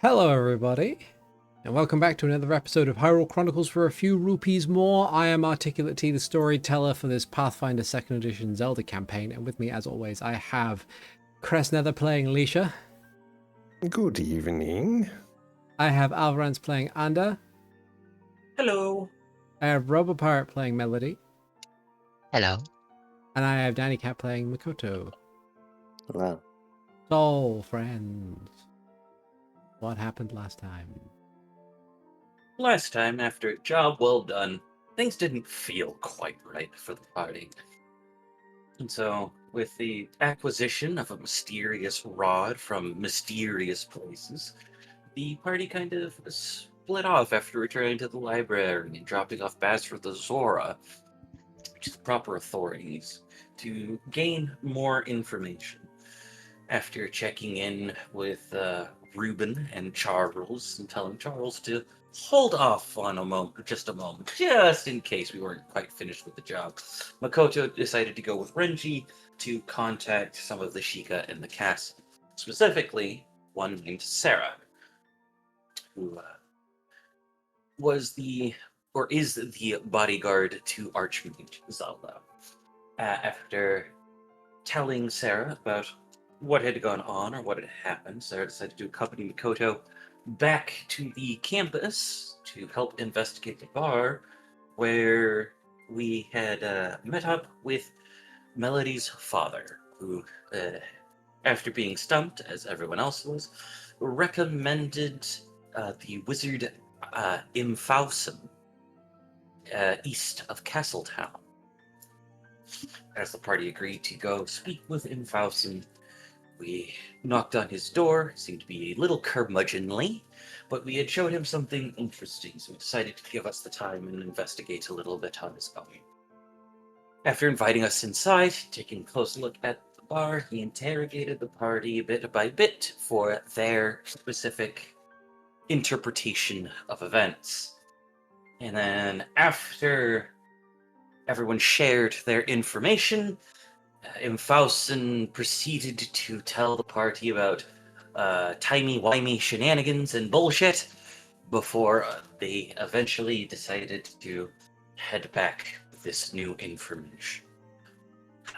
Hello everybody, and welcome back to another episode of Hyrule Chronicles for a few rupees more. I am Articulate T, the storyteller for this Pathfinder 2nd Edition Zelda campaign, and with me as always I have Cressnether playing Alicia. Good evening. I have Alvarans playing Anda. Hello. I have RoboPirate playing Melody. Hello. And I have Danny Cat playing Makoto. Hello. So, friends, what happened last time? Last time, after a job well done, things didn't feel quite right for the party. And so, with the acquisition of a mysterious rod from mysterious places, the party kind of split off after returning to the library and dropping off badges for the Zora, which is the proper authorities, to gain more information. After checking in with Ruben and Charles and telling Charles to hold off on just a moment, just in case we weren't quite finished with the job, Makoto decided to go with Renji to contact some of the Sheikah in the castle, specifically one named Sarah, who is the bodyguard to Archmage Zelda. After telling Sarah about what had gone on or what had happened, Sarah decided to accompany Makoto back to the campus to help investigate the bar where we had met up with Melody's father, who, after being stumped, as everyone else was, recommended the wizard Imfausen east of Castletown. As the party agreed to go speak with Imfausen, we knocked on his door. Seemed to be a little curmudgeonly, but we had showed him something interesting, so he decided to give us the time and investigate a little bit on his own. After inviting us inside, taking a close look at the bar, he interrogated the party bit by bit for their specific interpretation of events. And then after everyone shared their information, Imfausen proceeded to tell the party about timey-wimey shenanigans and bullshit before they eventually decided to head back with this new information.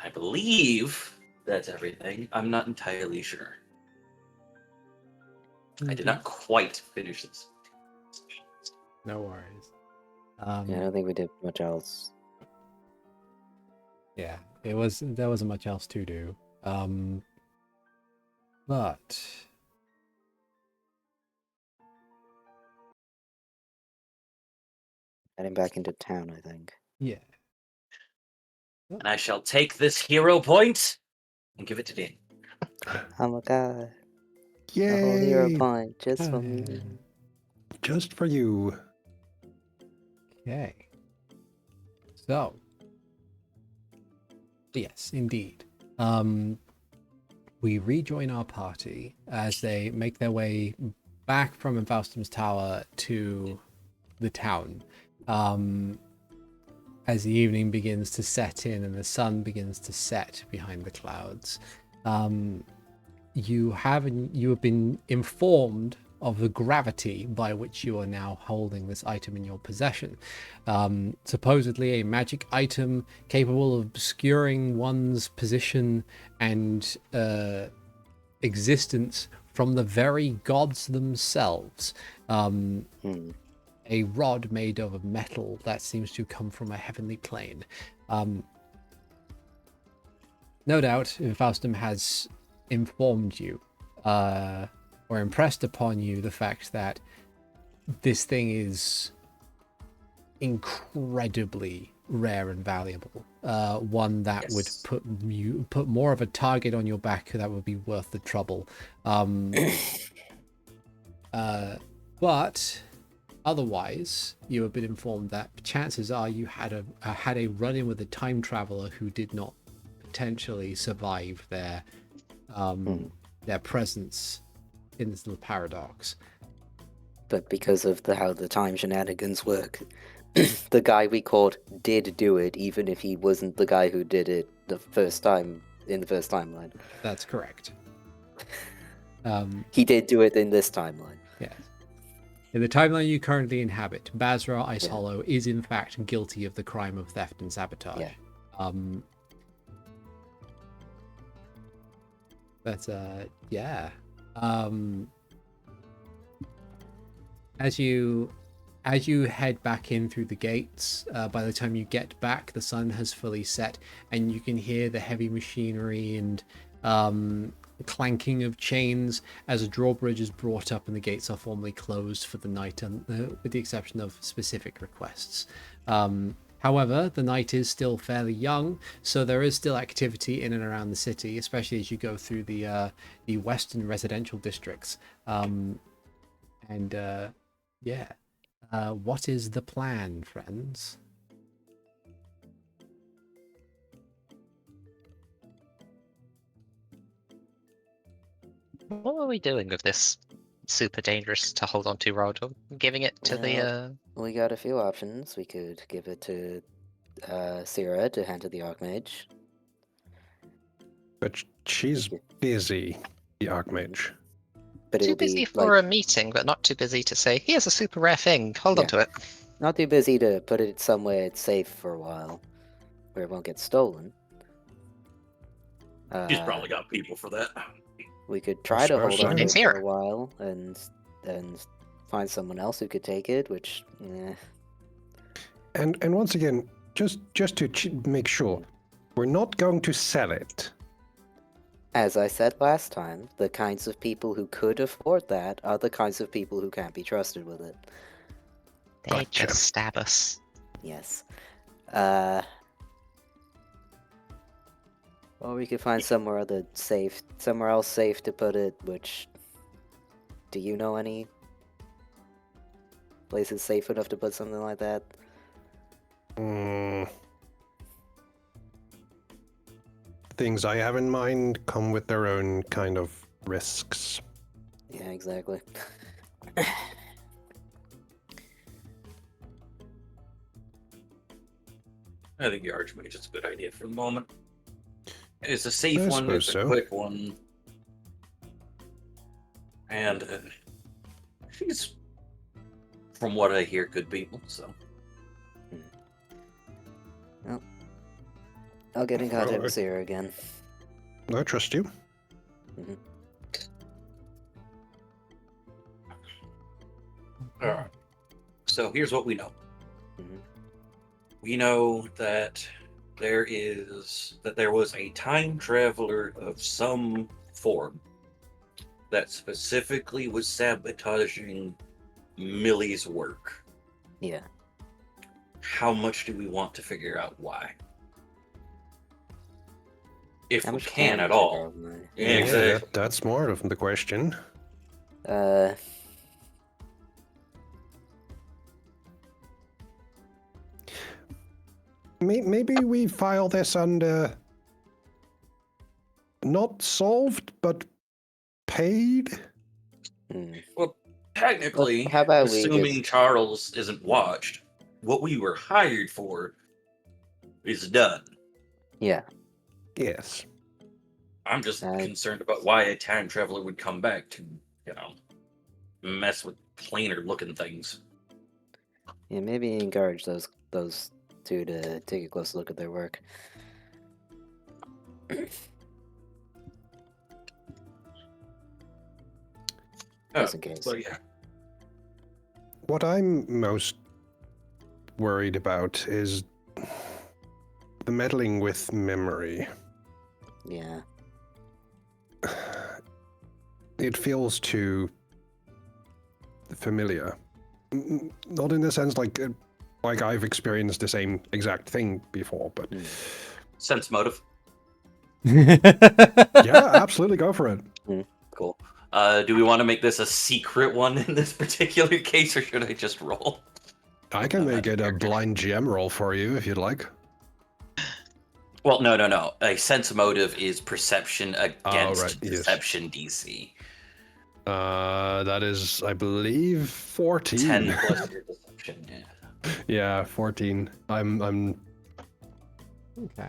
I believe that's everything. I'm not entirely sure. I did not quite finish this. No worries. Yeah, I don't think we did much else. Yeah, there wasn't much else to do. But Heading back into town, I think. yeah. And I shall take this hero point and give it to Dan. Oh my god. Yay! A whole hero point just for me. Just for you. Okay. So, yes, indeed. We rejoin our party as they make their way back from Infaustum's tower to the town. As the evening begins to set in and the sun begins to set behind the clouds, you have been informed of the gravity by which you are now holding this item in your possession. Supposedly a magic item capable of obscuring one's position and existence from the very gods themselves. A rod made of metal that seems to come from a heavenly plane. No doubt, Faustum has informed you or impressed upon you the fact that this thing is incredibly rare and valuable. One that would put more of a target on your back that would be worth the trouble. But otherwise, you have been informed that chances are you had a run-in with a time traveler who did not potentially survive their presence in this little paradox. But because of how the time shenanigans work, the guy we caught did do it, even if he wasn't the guy who did it the first time in the first timeline. That's correct. He did do it in this timeline. Yes. In the timeline you currently inhabit, Basra Ice Yeah. Hollow is in fact guilty of the crime of theft and sabotage. Yeah. But yeah. As you head back in through the gates, by the time you get back, the sun has fully set, and you can hear the heavy machinery and clanking of chains as a drawbridge is brought up and the gates are formally closed for the night, with the exception of specific requests. However, the night is still fairly young, so there is still activity in and around the city, especially as you go through the western residential districts. Yeah. What is the plan, friends? What are we doing with this super dangerous to hold on to rod? Or giving it to the We got a few options. We could give it to Sierra to hand to the Archmage. But she's busy, the Archmage. But too it'll busy be for like a meeting, but not too busy to say, here's a super rare thing, hold on Yeah. to it. not too busy to put it somewhere it's safe for a while, where it won't get stolen. She's probably got people for that. We could try to hold suppose on so. to It's it for here. a while and find someone else who could take it, which And once again, just to make sure, we're not going to sell it. as I said last time, the kinds of people who could afford that are the kinds of people who can't be trusted with it. They Gotcha. just stab us. Yes. Or we could find somewhere else safe to put it, which... Do you know any places safe enough to put something like that? Things I have in mind come with their own kind of risks. Yeah, exactly. I think the Archmage is a good idea for the moment. It's a safe I one, it's suppose a so. quick one. And she's, from what I hear, good people, so. I'll get in contact Alright. with Sierra again. I trust you. Alright. So here's what we know. Mhm. We know that there was a time traveler of some form that specifically was sabotaging Millie's work. Yeah. How much do we want to figure out why? If How we much can we at figure all. out why? Yeah, Yeah, exactly. that's more of the question. Maybe we file this under not solved, but paid? Well, technically, how about we assuming just- Charles isn't watched, what we were hired for is done. Yeah. Yes. I'm just Uh, concerned about why a time traveler would come back to, mess with plainer looking things. Yeah, maybe encourage those two to take a close look at their work. Just in case. But yeah, What I'm most worried about is the meddling with memory. Yeah. It feels too familiar. Not in the sense like I've experienced the same exact thing before, but sense motive. yeah, absolutely go for it. Cool. Do we want to make this a secret one in this particular case, or should I just roll? I can make it a blind gem roll for you if you'd like. Well, no. A sense motive is perception against right, yes. deception DC. That is, I believe, 14. 10 plus your deception. Yeah. Yeah, 14. I'm Okay.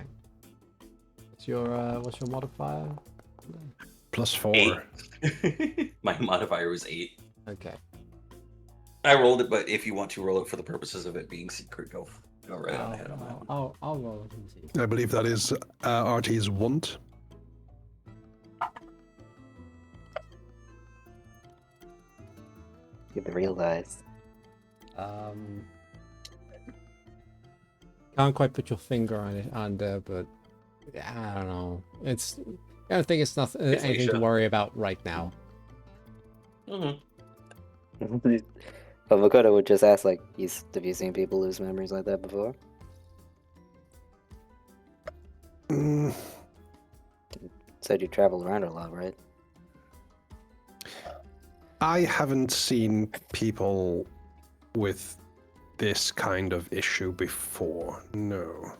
What's your modifier? plus 4. 8. My modifier was 8. Okay. I rolled it, but if you want to roll it for the purposes of it being secret, go right on ahead on that one. I'll roll it and see. I believe that is RT's want. Give the real dice. Can't quite put your finger on it under, but I don't know. I don't think it's nothing It's anything to Aisha. worry about right now. Mm-hmm. But Makoto would just ask, like, have you seen people lose memories like that before? Mm, Said you travel around a lot, right? I haven't seen people with this kind of issue before, no.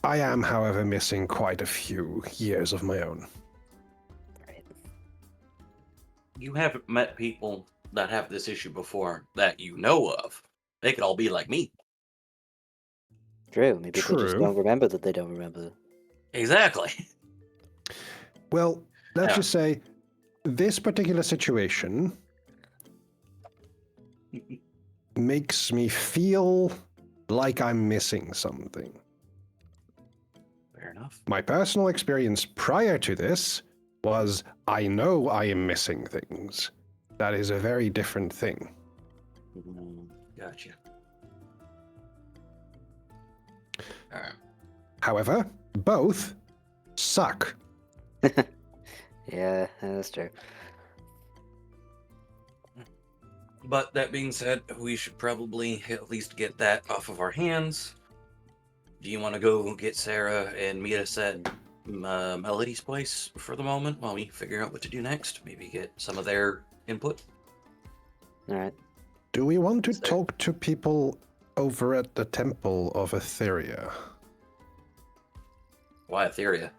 I am, however, missing quite a few years of my own. Right. You haven't met people that have this issue before that you know of. They could all be like me. True. Maybe they just True. don't remember that they don't remember. Exactly. Well, let's Yeah. just say this particular situation makes me feel like I'm missing something. Fair enough. My personal experience prior to this was I know I am missing things. That is a very different thing. Gotcha. All right. However, both suck. Yeah, that's true. But that being said, we should probably at least get that off of our hands. Do you want to go get Sarah and meet us at Melody's place for the moment while we figure out what to do next? Maybe get some of their input? Alright. Do we want to So- talk to people over at the Temple of Etheria? Why Etheria?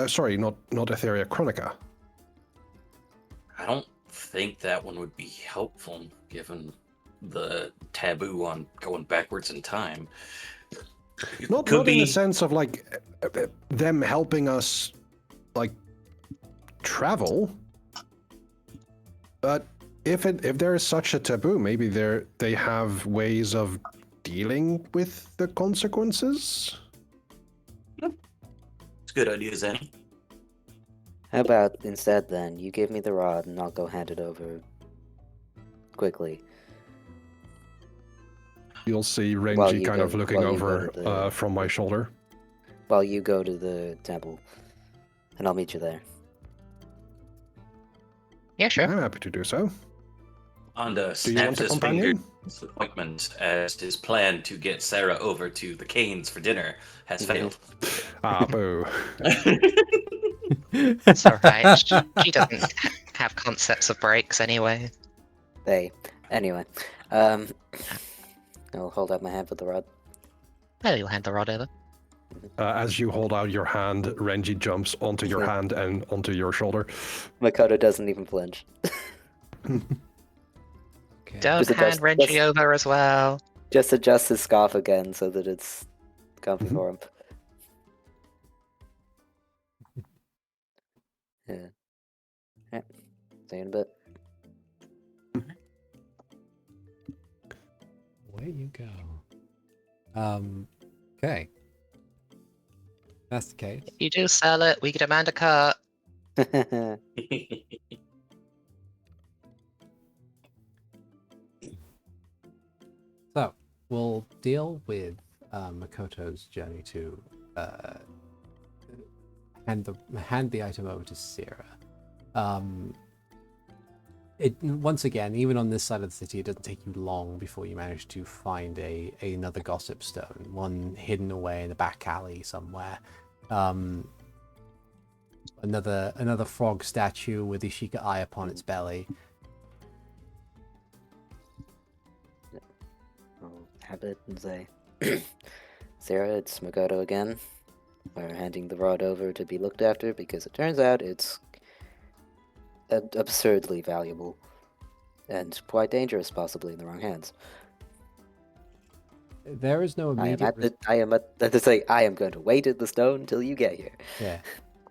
Sorry, not Etheria, Chronica. I don't think that one would be helpful given the taboo on going backwards in time. It Not in the sense of like them helping us like travel, but if there is such a taboo, maybe they have ways of dealing with the consequences. It's good ideas, Annie. How about instead then, you give me the rod and I'll go hand it over quickly. You'll see While Renji you kind go- of looking while you go over to the- from my shoulder. While you go to the temple. And I'll meet you there. Yeah, sure. I'm happy to do so. Anda Do you want snaps a his companion? fingers appointment as his plan to get Sarah over to the Canes for dinner has failed. Ah, boo. It's alright. She doesn't have concepts of breaks anyway. Anyway. I'll hold out my hand for the rod. Well, you'll hand the rod over. As you hold out your hand, Renji jumps onto your hand and onto your shoulder. Makoto doesn't even flinch. Okay. Don't Just hand adjust- Renji just- over as well. Just adjust his scarf again so that it's comfy for him. Yeah. Yeah. See you in a bit. Where you go? Okay. That's the case. If you do sell it, we can demand a cut. So we'll deal with Makoto's journey to hand the item over to Sierra. Once again, even on this side of the city, it doesn't take you long before you manage to find another gossip stone, one hidden away in a back alley somewhere. Another frog statue with Ishika eye upon its belly. I'll have it and say, Sarah, it's Makoto again. We're handing the rod over to be looked after because it turns out it's absurdly valuable and quite dangerous, possibly in the wrong hands. There is no I am immediate. I am going to wait at the stone until you get here. Yeah.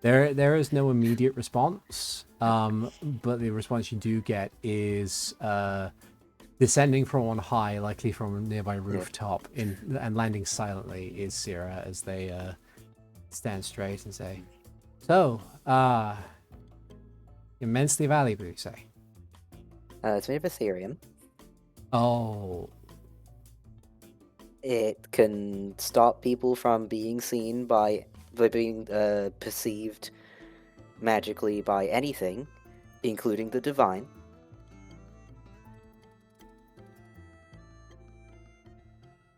There is no immediate response, but the response you do get is descending from on high, likely from a nearby rooftop, and landing silently is Sierra as they stand straight and say, "So, immensely valuable, you say?" It's made of Ethereum. Oh, It can stop people from being seen by being perceived magically by anything, including the divine.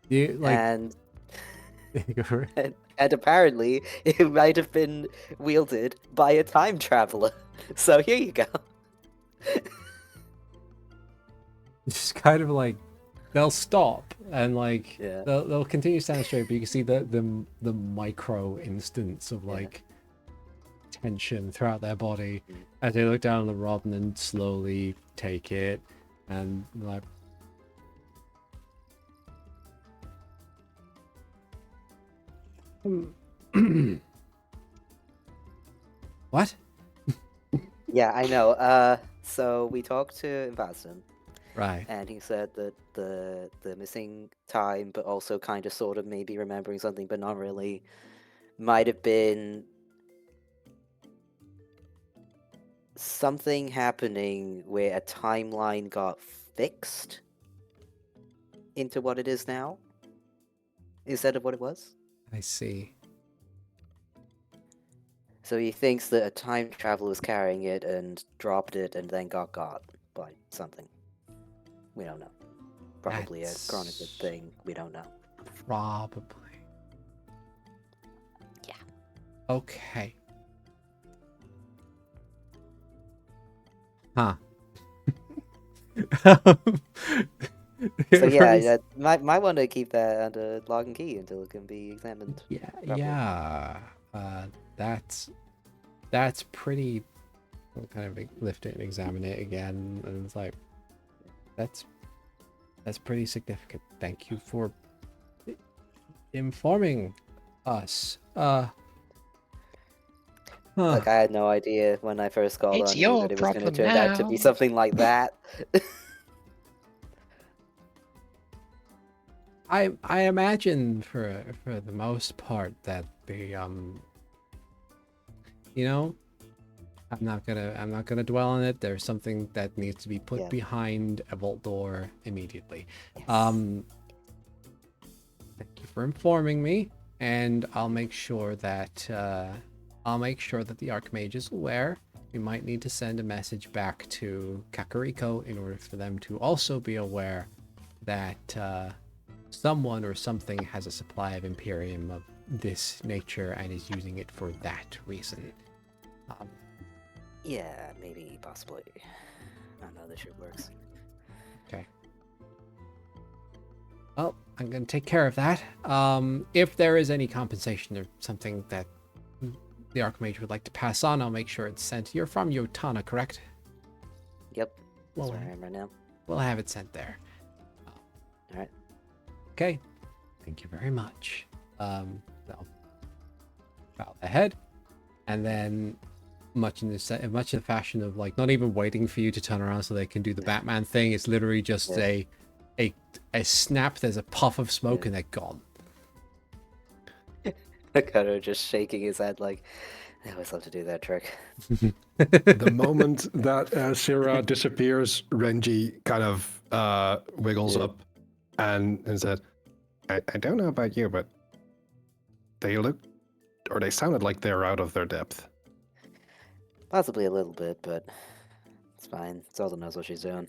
you like? And Go for it. and apparently it might have been wielded by a time traveler. So here you go. Just kind of like they'll stop and like Yeah. they'll continue standing straight, but you can see the micro instance of like tension throughout their body as they look down on the rod and then slowly take it and like what? Yeah, I know. So we talked to Invaston, Right. and he said that the missing time, but also kind of sort of maybe remembering something, but not really, might have been something happening where a timeline got fixed into what it is now instead of what it was. I see. So he thinks that a time traveler was carrying it and dropped it and then got by something. We don't know. Probably That's- a Chronicles thing. We don't know. Probably. Yeah. Okay. Huh. So yeah, might want to keep that under lock and key until it can be examined. Yeah, properly. yeah. That's pretty. We'll kind of lift it and examine it again, and it's like, that's pretty significant. Thank you for informing us. Like I had no idea when I first called It's on you your that it was going to problem turn out to be now. something like that. I imagine for the most part that the you know, I'm not gonna dwell on it. There's something that needs to be put Yeah. behind a vault door immediately. Yes. Thank you for informing me, and I'll make sure that the Archmage is aware. We might need to send a message back to Kakariko in order for them to also be aware that someone or something has a supply of Imperium of this nature and is using it for that reason. Yeah, maybe, possibly. I don't know how this shit works. Okay. Well, I'm going to take care of that. If there is any compensation or something that the Archmage would like to pass on, I'll make sure it's sent. You're from Yotana, correct? Yep, that's Well, where I am right now. we'll have it sent there. Alright. Okay. Thank you very much. I'll bow the head, and then much in the fashion of like not even waiting for you to turn around so they can do the Batman thing. It's literally just Yeah. a snap. There's a puff of smoke Yeah. and they're gone. Dakota just shaking his head like, I always love to do that trick. The moment that Syrah disappears, Renji kind of wiggles Yeah. up and said, I don't know about you, but they look, or they sounded like they're out of their depth. Possibly a little bit, but it's fine. Zelda knows what she's doing.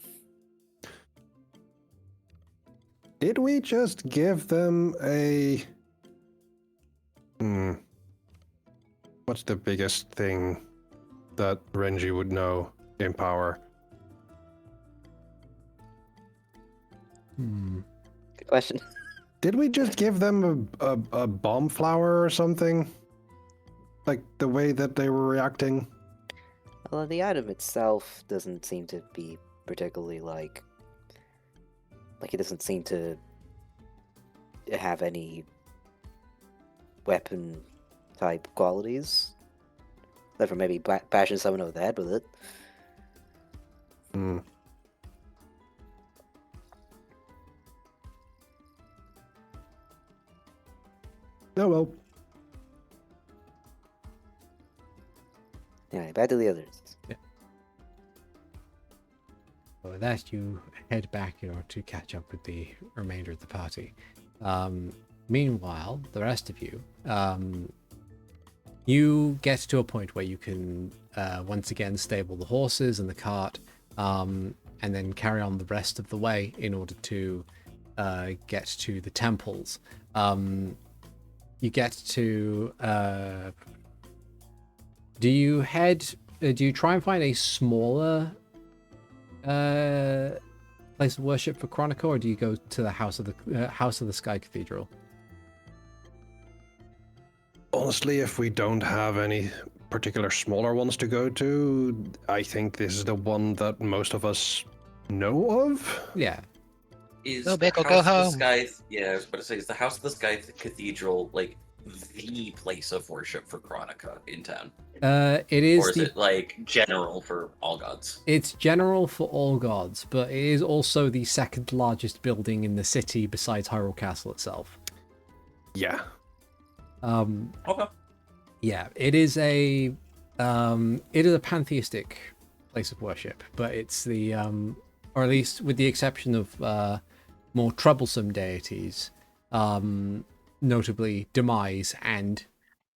Did we just give them a... What's the biggest thing that Renji would know in power? Good question. Did we just give them a bomb flower or something? Like the way that they were reacting? Well, the item itself doesn't seem to be particularly like it doesn't seem to have any weapon type qualities. Except for maybe bashing someone over the head with it. Hmm. Oh well. Anyway, back to the others. So with that, you head back in order to catch up with the remainder of the party. Meanwhile, the rest of you, you get to a point where you can once again stable the horses and the cart, and then carry on the rest of the way in order to get to the temples. You get to... do you try and find a smaller place of worship for Chronicle, or do you go to the House of the Sky Cathedral? Honestly, if we don't have any particular smaller ones to go to, I think this is the one that most of us know of. Yeah. Is Go the big or House go of the home. Sky? Yeah, I was about to say, is the House of the Sky Cathedral like the place of worship for Chronica in town, It is or is it like general for all gods? It's general for all gods, but it is also the second largest building in the city besides Hyrule Castle itself. Yeah. Okay. Yeah, it is a pantheistic place of worship, but it's the or at least with the exception of more troublesome deities, notably Demise and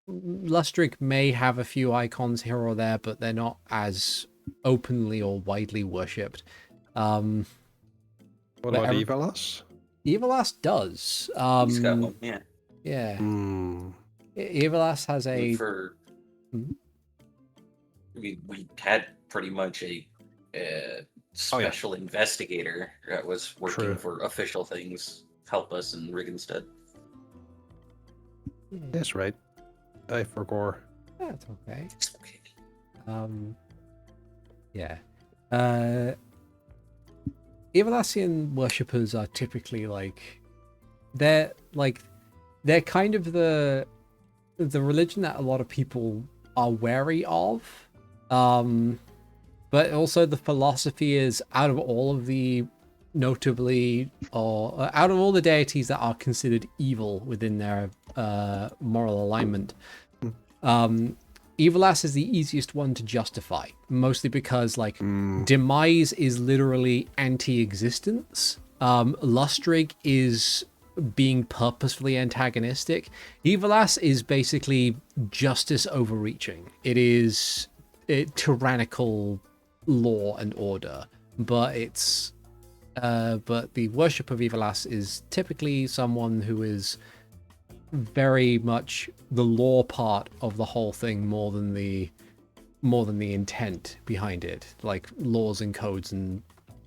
Lustrig may have a few icons here or there, but they're not as openly or widely worshipped. What about Evalas? Evalas does. He's got one, yeah. Yeah. Hmm. Evalas has I mean, a... we had pretty much a special investigator that was working True. for official things help us in Rigenstead. That's right. I forgot. That's okay. It's okay. Yeah. Evalasian worshippers are typically they're kind of the religion that a lot of people are wary of. But also the philosophy is out of all of the out of all the deities that are considered evil within their moral alignment, Evalas is the easiest one to justify, mostly because Demise is literally anti-existence. Lustrig is being purposefully antagonistic. Evalas is basically justice overreaching. It is tyrannical law and order, but the worship of Evalas is typically someone who is very much the law part of the whole thing more than the intent behind it. Like laws and codes and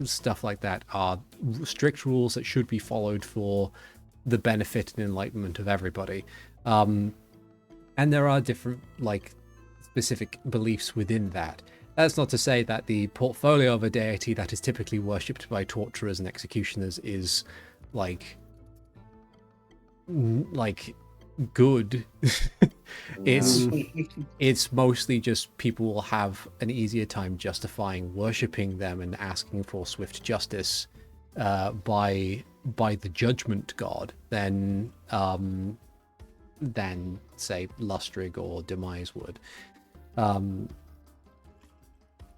stuff like that are strict rules that should be followed for the benefit and enlightenment of everybody. And there are different specific beliefs within that. That's not to say that the portfolio of a deity that is typically worshipped by torturers and executioners is good. It's mostly just people will have an easier time justifying worshipping them and asking for swift justice by the judgment god than say Lustrig or Demise would.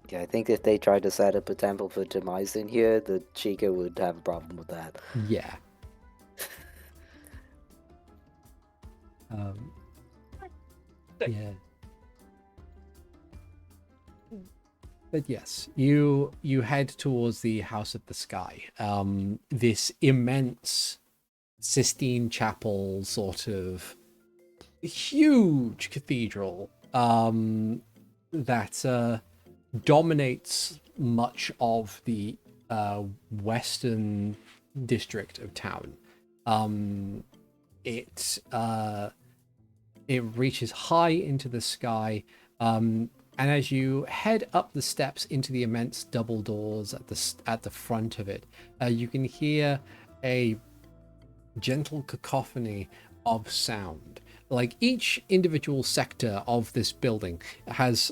Yeah, I think if they tried to set up a temple for Demise in here, the Chica would have a problem with that. Yeah. Yeah. But yes, you head towards the House of the Sky. This immense Sistine Chapel sort of huge cathedral that dominates much of the western district of town. It reaches high into the sky, and as you head up the steps into the immense double doors at the front of it, you can hear a gentle cacophony of sound. like each individual sector of this building has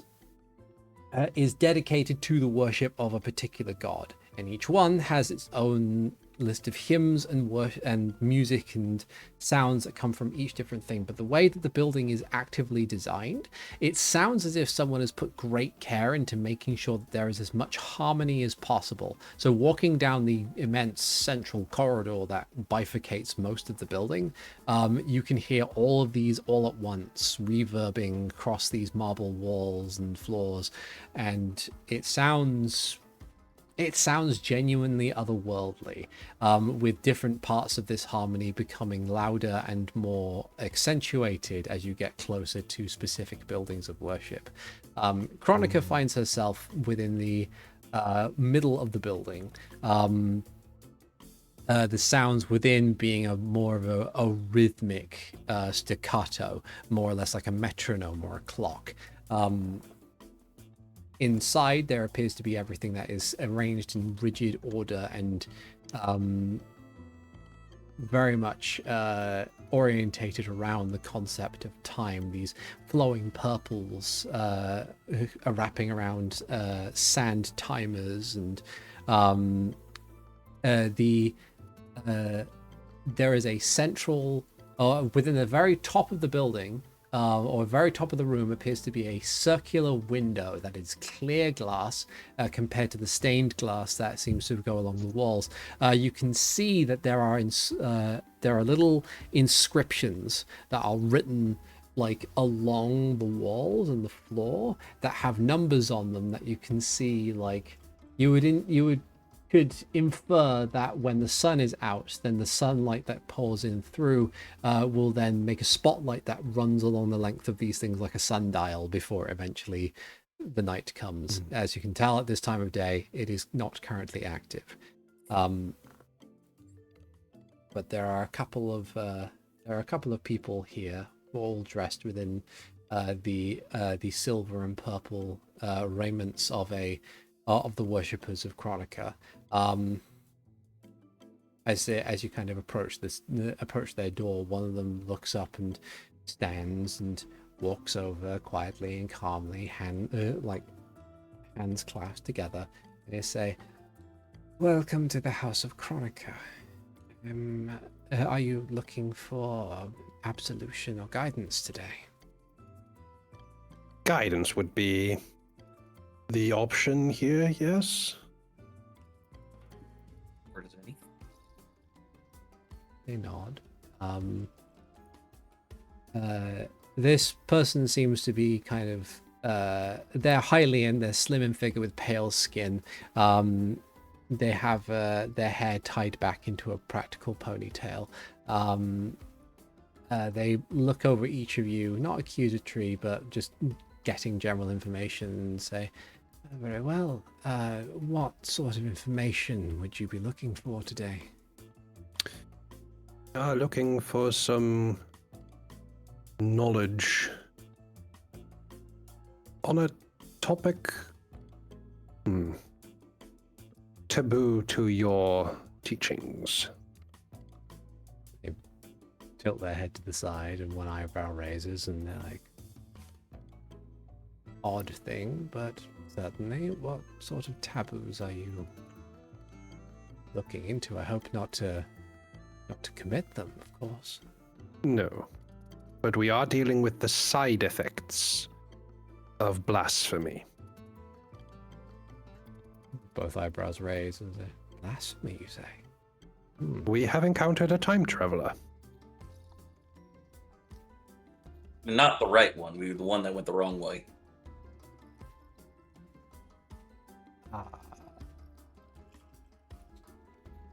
is dedicated to the worship of a particular god, and each one has its own list of hymns and worship and music and sounds that come from each different thing. But the way that the building is actively designed, it sounds as if someone has put great care into making sure that there is as much harmony as possible. So walking down the immense central corridor that bifurcates most of the building, you can hear all of these all at once reverbing across these marble walls and floors, and it sounds genuinely otherworldly, with different parts of this harmony becoming louder and more accentuated as you get closer to specific buildings of worship. Chronica finds herself within the middle of the building. The sounds within being more of a rhythmic staccato, more or less like a metronome or a clock. Inside, there appears to be everything that is arranged in rigid order and very much orientated around the concept of time. These flowing purples are wrapping around sand timers, and there is a central, within the very top of the building, or very top of the room, appears to be a circular window that is clear glass compared to the stained glass that seems to go along the walls. You can see that there are little inscriptions that are written like along the walls and the floor that have numbers on them that you can see. Like could infer that when the sun is out, then the sunlight that pours in through will then make a spotlight that runs along the length of these things like a sundial before eventually the night comes. As you can tell, at this time of day, it is not currently active. But there are a couple of people here, all dressed within the silver and purple raiments of the worshippers of Chronica. As you kind of approach their door, one of them looks up and stands and walks over quietly and calmly, hands clasped together, and they say, "Welcome to the House of Chronica. Are you looking for absolution or guidance today?" Guidance would be the option here, yes? Where does any? They nod. This person seems to be kind of they're Hylian, they're slim in figure with pale skin. They have their hair tied back into a practical ponytail. They look over each of you, not accusatory, but just getting general information, and say, "Very well. What sort of information would you be looking for today?" Looking for some knowledge on a topic taboo to your teachings. They tilt their head to the side and one eyebrow raises, and they're like, "Odd thing, but certainly. What sort of taboos are you looking into? I hope not to commit them, of course." No, but we are dealing with the side effects of blasphemy. Both eyebrows raise and say, "Blasphemy, you say?" We have encountered a time traveler. Not the right one. We were the one that went the wrong way.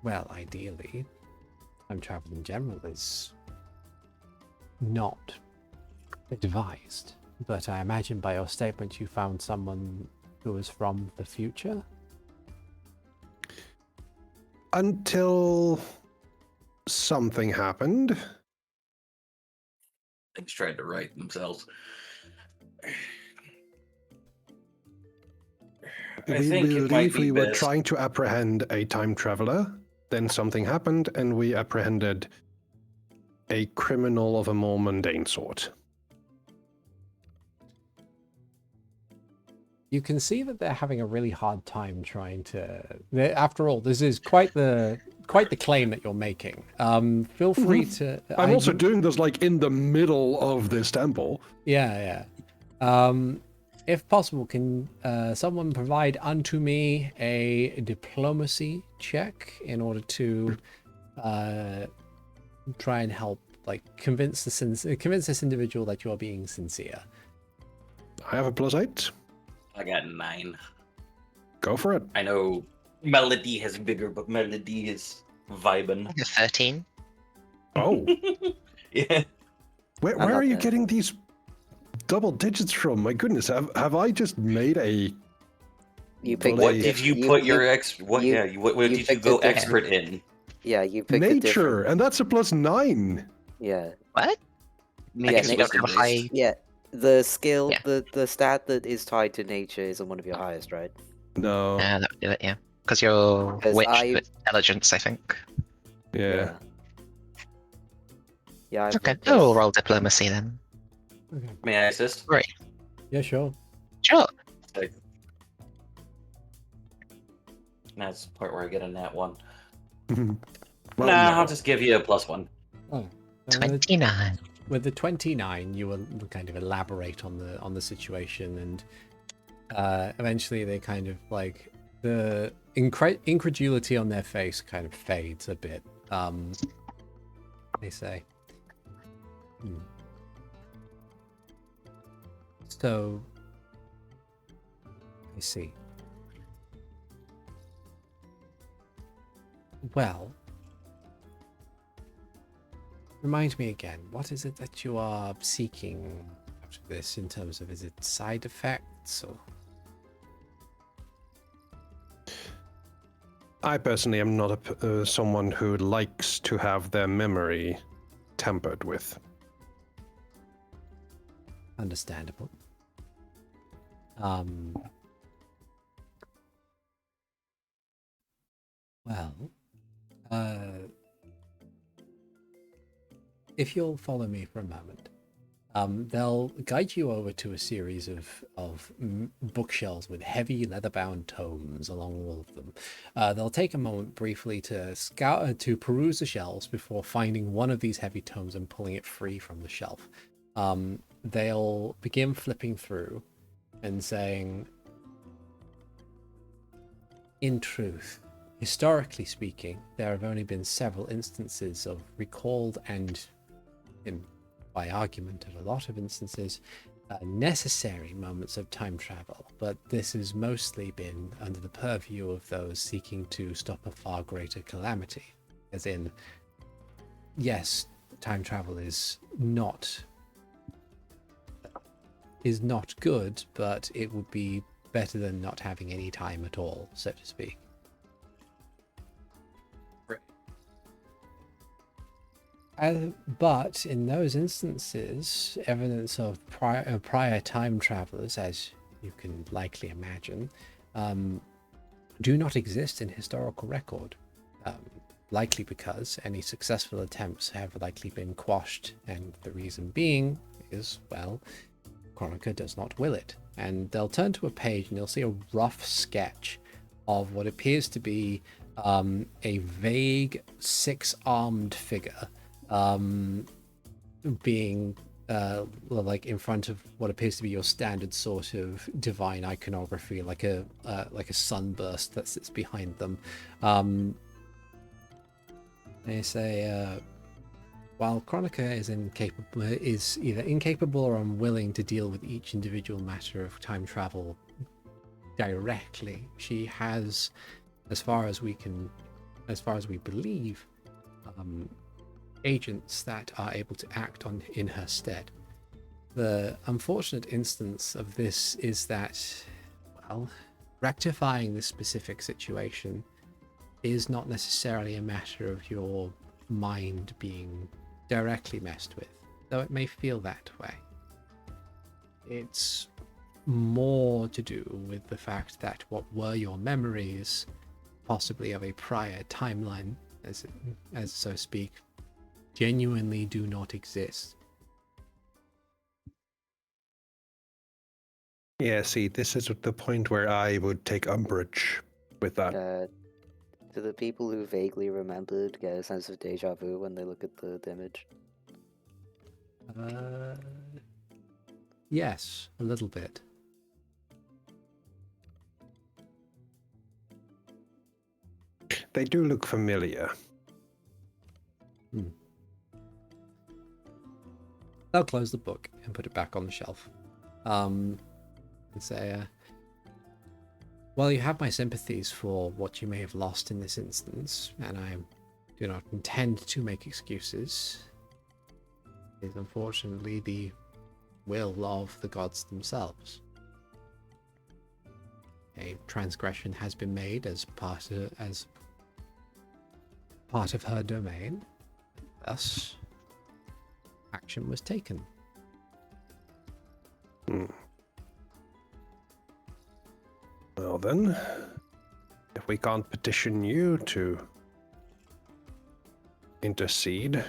Well, ideally, time travel in general is not advised, but I imagine by your statement you found someone who was from the future? Until something happened. Things tried to right themselves. I think it might believe be we were best. trying to apprehend a time traveler. Then something happened, and we apprehended a criminal of a more mundane sort. You can see that they're having a really hard time trying to. After all, this is quite the claim that you're making. Feel free to. I'm also doing this like in the middle of this temple. Yeah. If possible, can someone provide unto me a diplomacy check in order to try and help, like, convince this individual that you're being sincere? I have a +8. I got 9. Go for it. I know Melody has bigger, but Melody is vibing. I got 13. Oh, Yeah. where How are about you that? getting these double digits from? My goodness, have I just made a? You picked What What a did diff- you put your ex? What? you- Yeah. What you did you picked a go different- expert in? Yeah, you picked a Nature, different. and that's a +9. Yeah, What? Yeah, Nature you don't have a wisdom high. based. yeah. The skill, Yeah. the stat that is tied to nature isn't one of your highest, right? No, That would do it, yeah. Because you're 'Cause witch I- with intelligence, I think. yeah. Yeah. I've Okay, got I will this. roll diplomacy then. Okay. May I assist? Yeah, sure. Sure. That's the part where I get a nat 1. Well, nah, no. I'll just give you a +1. Oh, 29. with the 29, you will kind of elaborate on the situation, and eventually they kind of, like, the incredulity on their face kind of fades a bit. They say, So, I see. Well, remind me again, what is it that you are seeking out of this in terms of, is it side effects or? I personally am not someone who likes to have their memory tampered with. Understandable. Well, if you'll follow me for a moment, they'll guide you over to a series of bookshelves with heavy leather-bound tomes along all of them. They'll take a moment briefly to to peruse the shelves before finding one of these heavy tomes and pulling it free from the shelf. They'll begin flipping through and saying, in truth, historically speaking, there have only been several instances of recalled and, by argument of a lot of instances, necessary moments of time travel, but this has mostly been under the purview of those seeking to stop a far greater calamity. As in, yes, time travel is not good, but it would be better than not having any time at all, so to speak. But in those instances, evidence of prior time travelers, as you can likely imagine, do not exist in historical record. Likely because any successful attempts have likely been quashed, and the reason being is, well, Chronica does not will it. And they'll turn to a page and you'll see a rough sketch of what appears to be a vague six-armed figure being like in front of what appears to be your standard sort of divine iconography, like a sunburst that sits behind them. They say, while Chronica is either incapable or unwilling to deal with each individual matter of time travel directly, she has, as far as we believe, agents that are able to act in her stead. The unfortunate instance of this is that, well, rectifying this specific situation is not necessarily a matter of your mind being directly messed with, though it may feel that way. It's more to do with the fact that what were your memories, possibly of a prior timeline, as so speak, genuinely do not exist. Yeah, see, this is the point where I would take umbrage with that. Do the people who vaguely remembered get a sense of deja vu when they look at the image? Yes, a little bit. They do look familiar. They'll close the book and put it back on the shelf. And say, well, you have my sympathies for what you may have lost in this instance, and I do not intend to make excuses. It is unfortunately the will of the gods themselves. A transgression has been made as part of her domain. Thus, action was taken. Well then, if we can't petition you to intercede,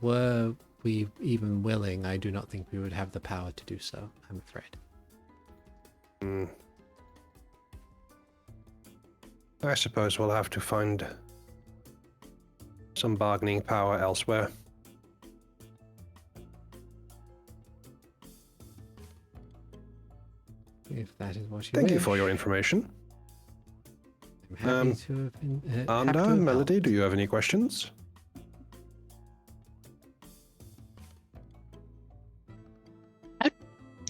Were we even willing, I do not think we would have the power to do so, I'm afraid. I suppose we'll have to find some bargaining power elsewhere. If that is what you Thank you wish. for your information. I'm happy to have been. happy to Anda, have Melody, helped. do you have any questions?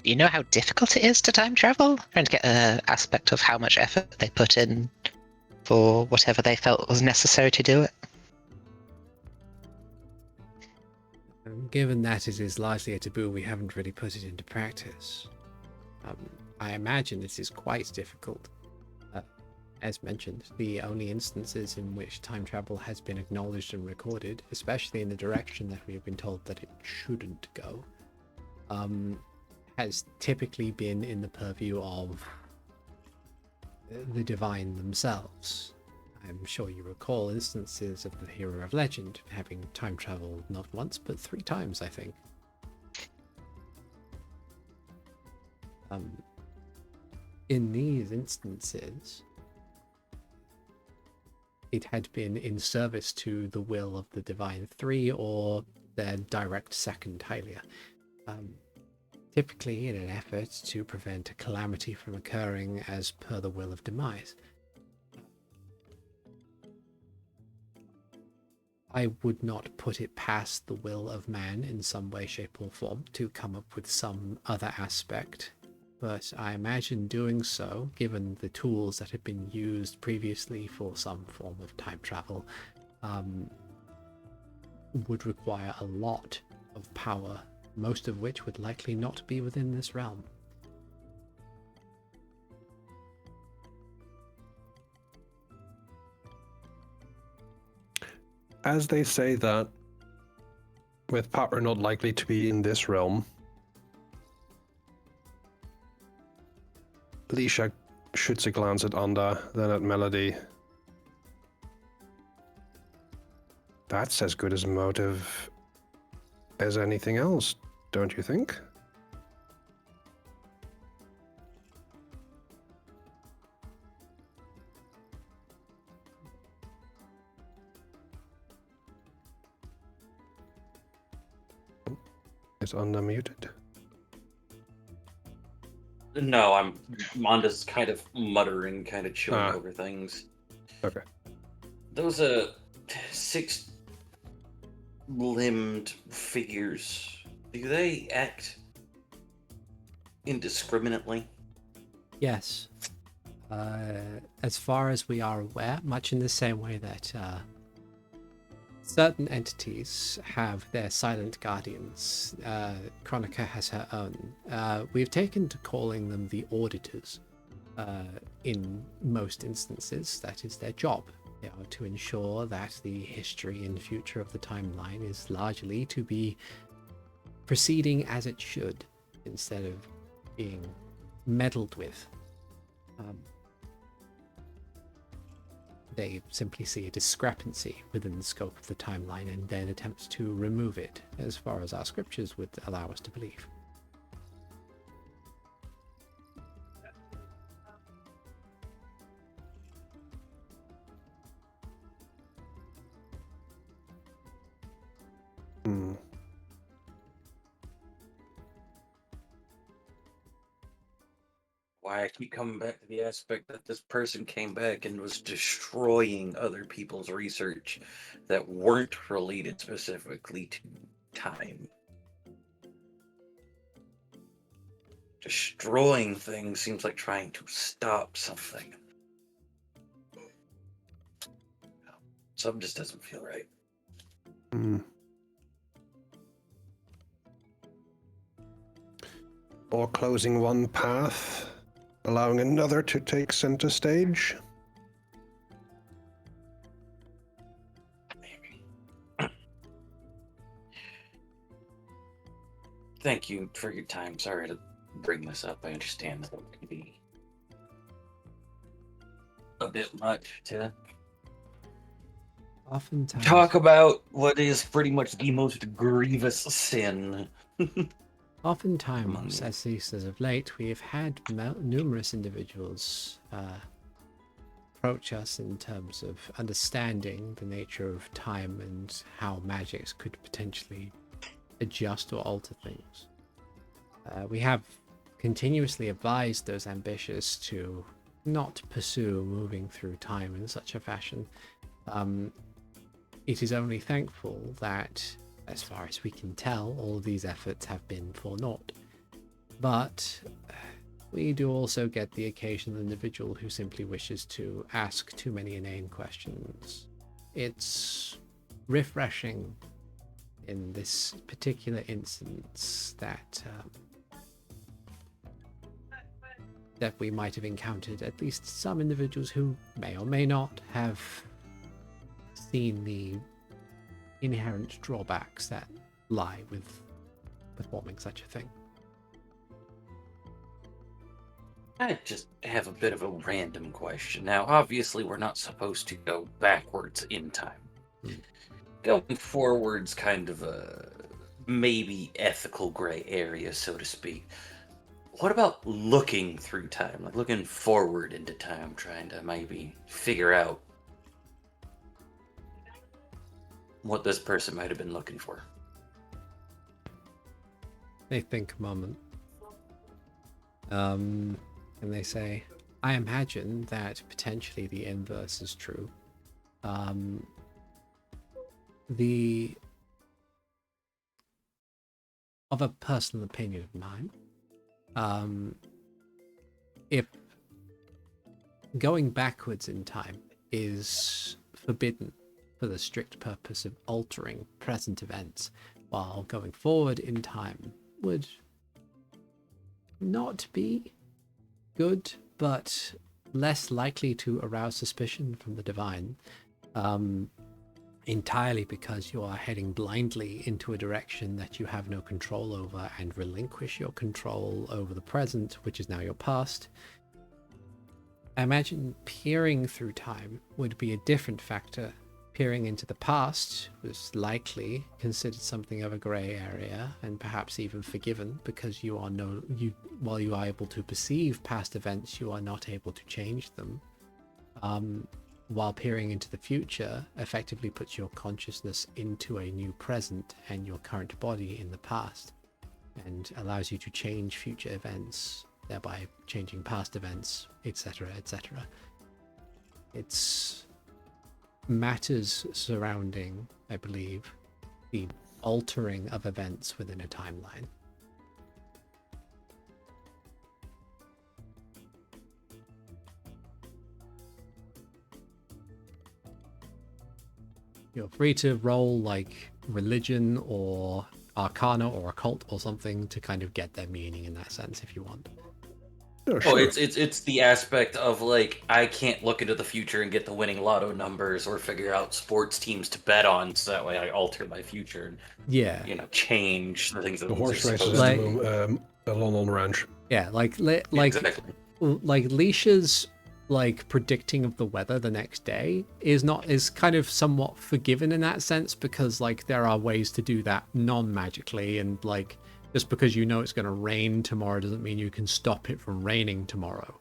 You know how difficult it is to time travel? Trying to get an aspect of how much effort they put in for whatever they felt was necessary to do it. Given that it is largely a taboo, we haven't really put it into practice. I imagine this is quite difficult. As mentioned, the only instances in which time travel has been acknowledged and recorded, especially in the direction that we have been told that it shouldn't go, has typically been in the purview of the divine themselves. I'm sure you recall instances of the hero of legend having time traveled not once but 3 times, I think. In these instances, it had been in service to the will of the Divine Three or their direct second, Hylia. Typically in an effort to prevent a calamity from occurring as per the will of demise. I would not put it past the will of man in some way, shape, or form to come up with some other aspect, but I imagine doing so, given the tools that had been used previously for some form of time travel, would require a lot of power, most of which would likely not be within this realm. As they say that, with power not likely to be in this realm, Lisha shoots a glance at Anda, then at Melody. That's as good as a motive as anything else, don't you think? Is Anda muted? No, Monda's kind of muttering, kind of chewing Ah. over things. Okay. Those 6-limbed figures, do they act indiscriminately? Yes. As far as we are aware, much in the same way that certain entities have their silent guardians, Chronica has her own. We've taken to calling them the auditors. In most instances, that is their job. They are to ensure that the history and future of the timeline is largely to be proceeding as it should, instead of being meddled with. They simply see a discrepancy within the scope of the timeline and then attempt to remove it, as far as our scriptures would allow us to believe. Hmm. Why I keep coming back to the aspect that this person came back and was destroying other people's research that weren't related specifically to time. Destroying things seems like trying to stop something. Something just doesn't feel right. Hmm. Or closing one path, allowing another to take center stage. Maybe. Thank you for your time. Sorry to bring this up. I understand that it can be a bit much to Oftentimes, talk about what is pretty much the most grievous sin. Oftentimes, at least as of late, we have had numerous individuals approach us in terms of understanding the nature of time and how magics could potentially adjust or alter things. We have continuously advised those ambitious to not pursue moving through time in such a fashion. It is only thankful that, as far as we can tell, all of these efforts have been for naught. But we do also get the occasional individual who simply wishes to ask too many inane questions. It's refreshing in this particular instance that we might have encountered at least some individuals who may or may not have seen the inherent drawbacks that lie with performing such a thing. I just have a bit of a random question. Now, obviously, we're not supposed to go backwards in time. Going forward's kind of a maybe ethical gray area, so to speak. What about looking through time? Like looking forward into time, trying to maybe figure out what this person might have been looking for. They think a moment. And they say, I imagine that potentially the inverse is true. Of a personal opinion of mine, if going backwards in time is forbidden for the strict purpose of altering present events, while going forward in time would not be good, but less likely to arouse suspicion from the divine, entirely because you are heading blindly into a direction that you have no control over and relinquish your control over the present, which is now your past. I imagine peering through time would be a different factor. Peering into the past was likely considered something of a grey area and perhaps even forgiven, because while you are able to perceive past events, you are not able to change them. While peering into the future effectively puts your consciousness into a new present and your current body in the past, and allows you to change future events, thereby changing past events, etc., etc. It's matters surrounding, I believe, the altering of events within a timeline. You're free to roll like religion or arcana or occult or something to kind of get their meaning in that sense if you want. Oh, Oh, sure. it's the aspect of like I can't look into the future and get the winning lotto numbers or figure out sports teams to bet on, so that way I alter my future Yeah. and change the things that The horse are races supposed at to. the London Ranch. Yeah, like Exactly. like leashes like predicting of the weather the next day is kind of somewhat forgiven in that sense, because like there are ways to do that non-magically, and like just because you know it's going to rain tomorrow doesn't mean you can stop it from raining tomorrow.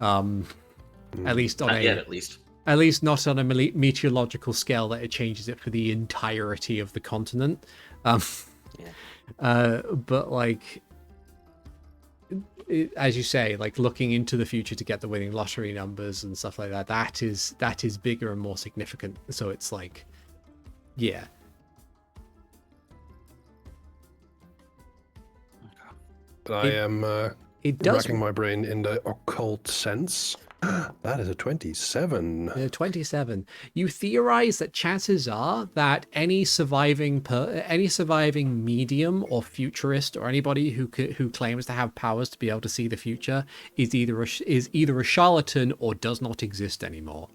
At least on Not yet, at least. at least not on a meteorological scale that it changes it for the entirety of the continent. But like, as you say, like looking into the future to get the winning lottery numbers and stuff like that, that is bigger and more significant. So it's like, yeah. But I am It does. racking my brain in the occult sense. That is a 27. 27. You theorize that chances are that any surviving medium or futurist or anybody who claims to have powers to be able to see the future is either a charlatan or does not exist anymore.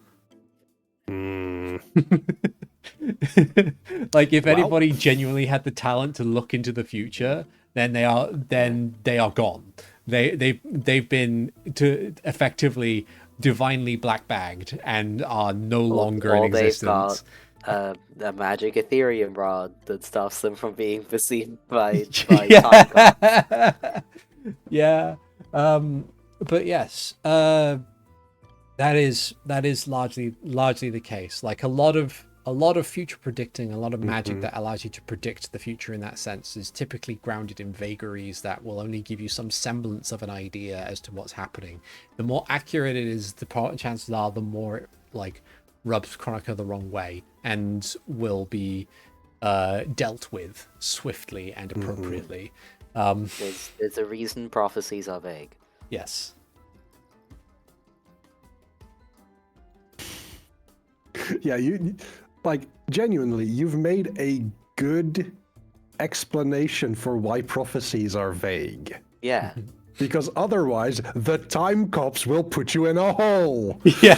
Like if anybody genuinely had the talent to look into the future, then they are gone. They've been effectively divinely black-bagged and are no longer in existence. They've got a magic Ethereum rod that stops them from being perceived by time gods. Yeah. But yes, that is largely the case. Like a lot of future predicting, a lot of magic that allows you to predict the future in that sense is typically grounded in vagaries that will only give you some semblance of an idea as to what's happening. The more accurate it is, the chances are the more it like rubs Chronica the wrong way and will be dealt with swiftly and appropriately. There's a reason prophecies are vague. Yes. Yeah, you like genuinely, you've made a good explanation for why prophecies are vague. Yeah. Because otherwise, the time cops will put you in a hole. Yeah.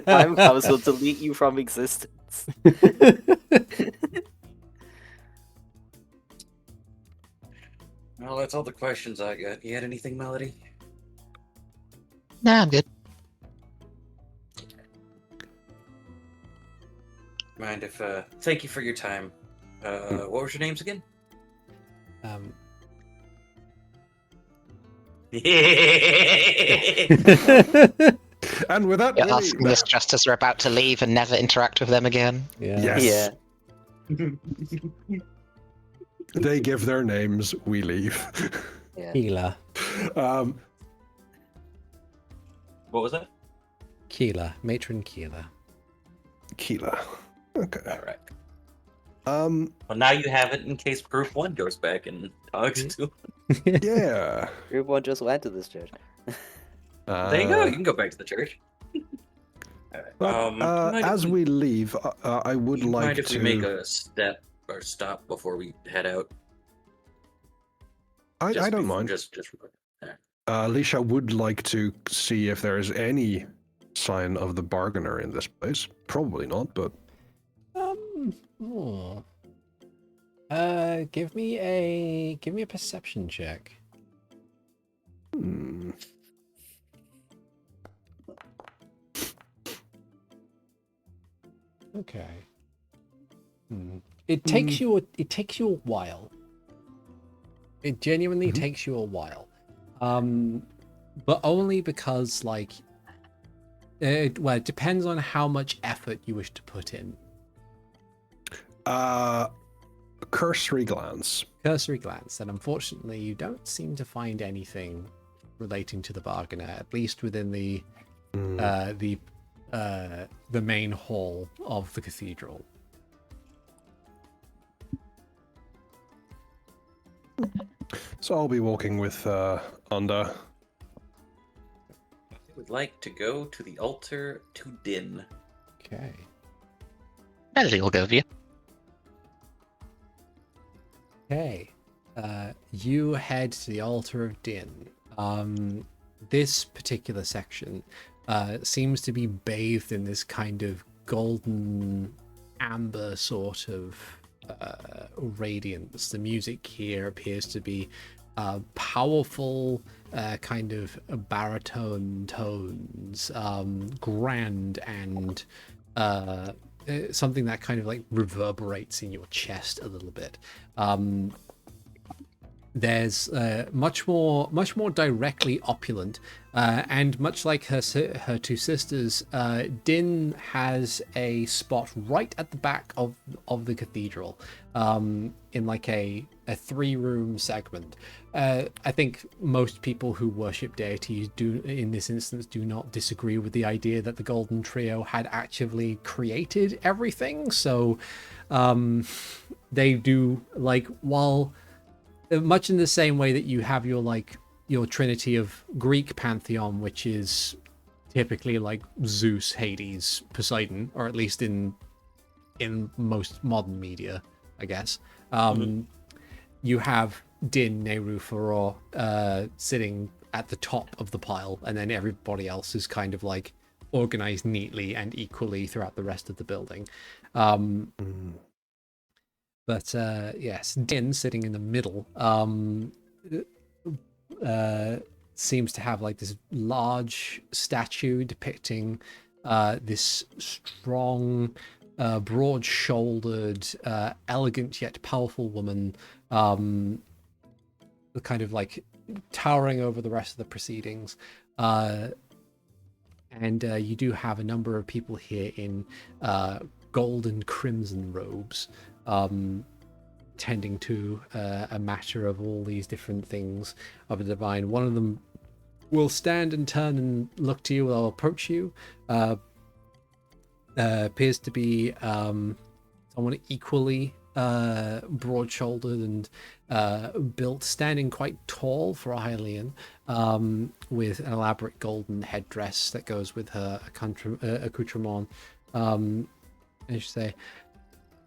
Time comes will delete you from existence. Well, that's all the questions I got. You had anything, Melody? Nah, I'm good. Mind if, thank you for your time. What was your names again? And with that, You're asking this just as we're about to leave and never interact with them again. yes, Yeah. they give their names, we leave. Yeah. Keela. What was that? Keela. Matron Keela. Keela. Okay. All right. Well, now you have it in case Group 1 goes back and talks to. yeah. Group 1 just went to this church. There you go. You can go back to the church. All right. As we leave, I would like mind if to. we make a step or stop before we head out? I don't mind. Just. Alicia would like to see if there is any sign of the bargainer in this place. Probably not, but. Give me a perception check. Okay. It takes you a while. It genuinely takes you a while. But only because like it depends on how much effort you wish to put in. Cursory glance. Cursory glance, and unfortunately you don't seem to find anything relating to the bargainer, at least within the main hall of the cathedral. So I'll be walking with Anda. I would like to go to the altar to Din. Okay. Melody will go with you. Okay. You head to the altar of Din. This particular section seems to be bathed in this kind of golden amber sort of radiance. The music here appears to be powerful kind of baritone tones, grand and something that kind of like reverberates in your chest a little bit. There's much more directly opulent, and much like her two sisters, Din has a spot right at the back of the cathedral, in like a 3-room segment. I think most people who worship deities do, in this instance, do not disagree with the idea that the Golden Trio had actually created everything. So they do, like, while much in the same way that you have your trinity of Greek pantheon, which is typically like Zeus, Hades, Poseidon, or at least in most modern media, I guess. You have Din, Nehru, Faror sitting at the top of the pile, and then everybody else is kind of like organized neatly and equally throughout the rest of the building. But yes, Din sitting in the middle seems to have like this large statue depicting this strong, broad-shouldered, elegant yet powerful woman, kind of like towering over the rest of the proceedings. And you do have a number of people here in gold and crimson robes, tending to a matter of all these different things of the divine. One of them will stand and turn and look to you, will approach you. Appears to be someone equally broad-shouldered and built, standing quite tall for a Hylian, with an elaborate golden headdress that goes with her accoutrement. And she say,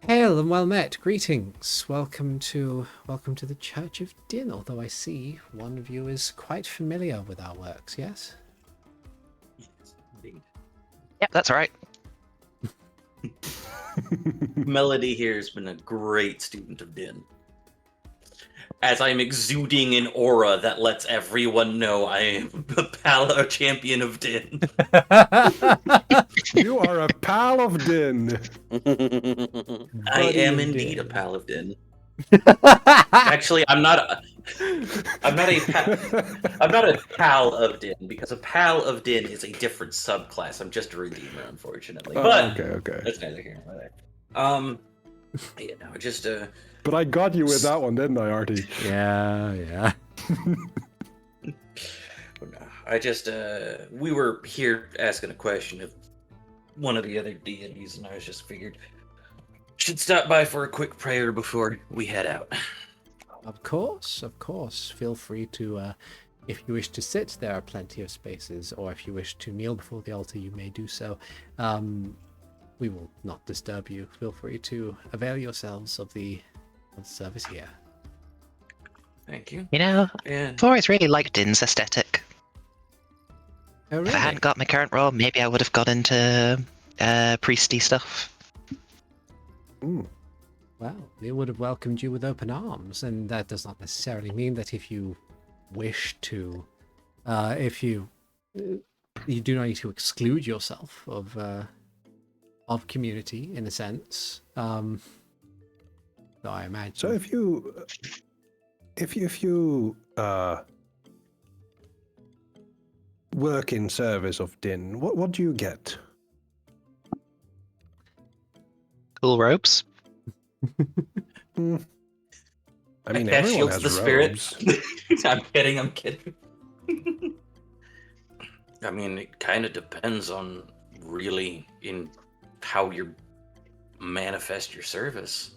"Hail and well met. Greetings. Welcome to the Church of Din. Although I see one of you is quite familiar with our works, yes?" Yes, indeed. Yep, that's right. Melody here has been a great student of Din. As I'm exuding an aura that lets everyone know I am a Palo champion of Din. You are a pal of Din. I am of indeed Din. a pal of Din. Actually, I'm not a pal of Din, because a pal of Din is a different subclass. I'm just a redeemer, unfortunately. But okay. that's neither here nor there. Yeah, no, just But I got you with that one, didn't I, Artie? Yeah. I just we were here asking a question of one of the other deities, and I was just figured should stop by for a quick prayer before we head out. Of course. Feel free to, if you wish to sit, there are plenty of spaces, or if you wish to kneel before the altar, you may do so. We will not disturb you. Feel free to avail yourselves of the service here. Thank you. You know, And I've always really liked Din's aesthetic. Oh, If I hadn't got my current role, maybe I would have got into priesty stuff. Well, they would have welcomed you with open arms, and that does not necessarily mean that if you wish to, you do not need to exclude yourself of community in a sense. Though I imagine. So if you work in service of Din, what do you get? Cool robes. I mean, that everyone shields has the spirit. robes. I'm kidding. I mean, it kind of depends on really in how you manifest your service.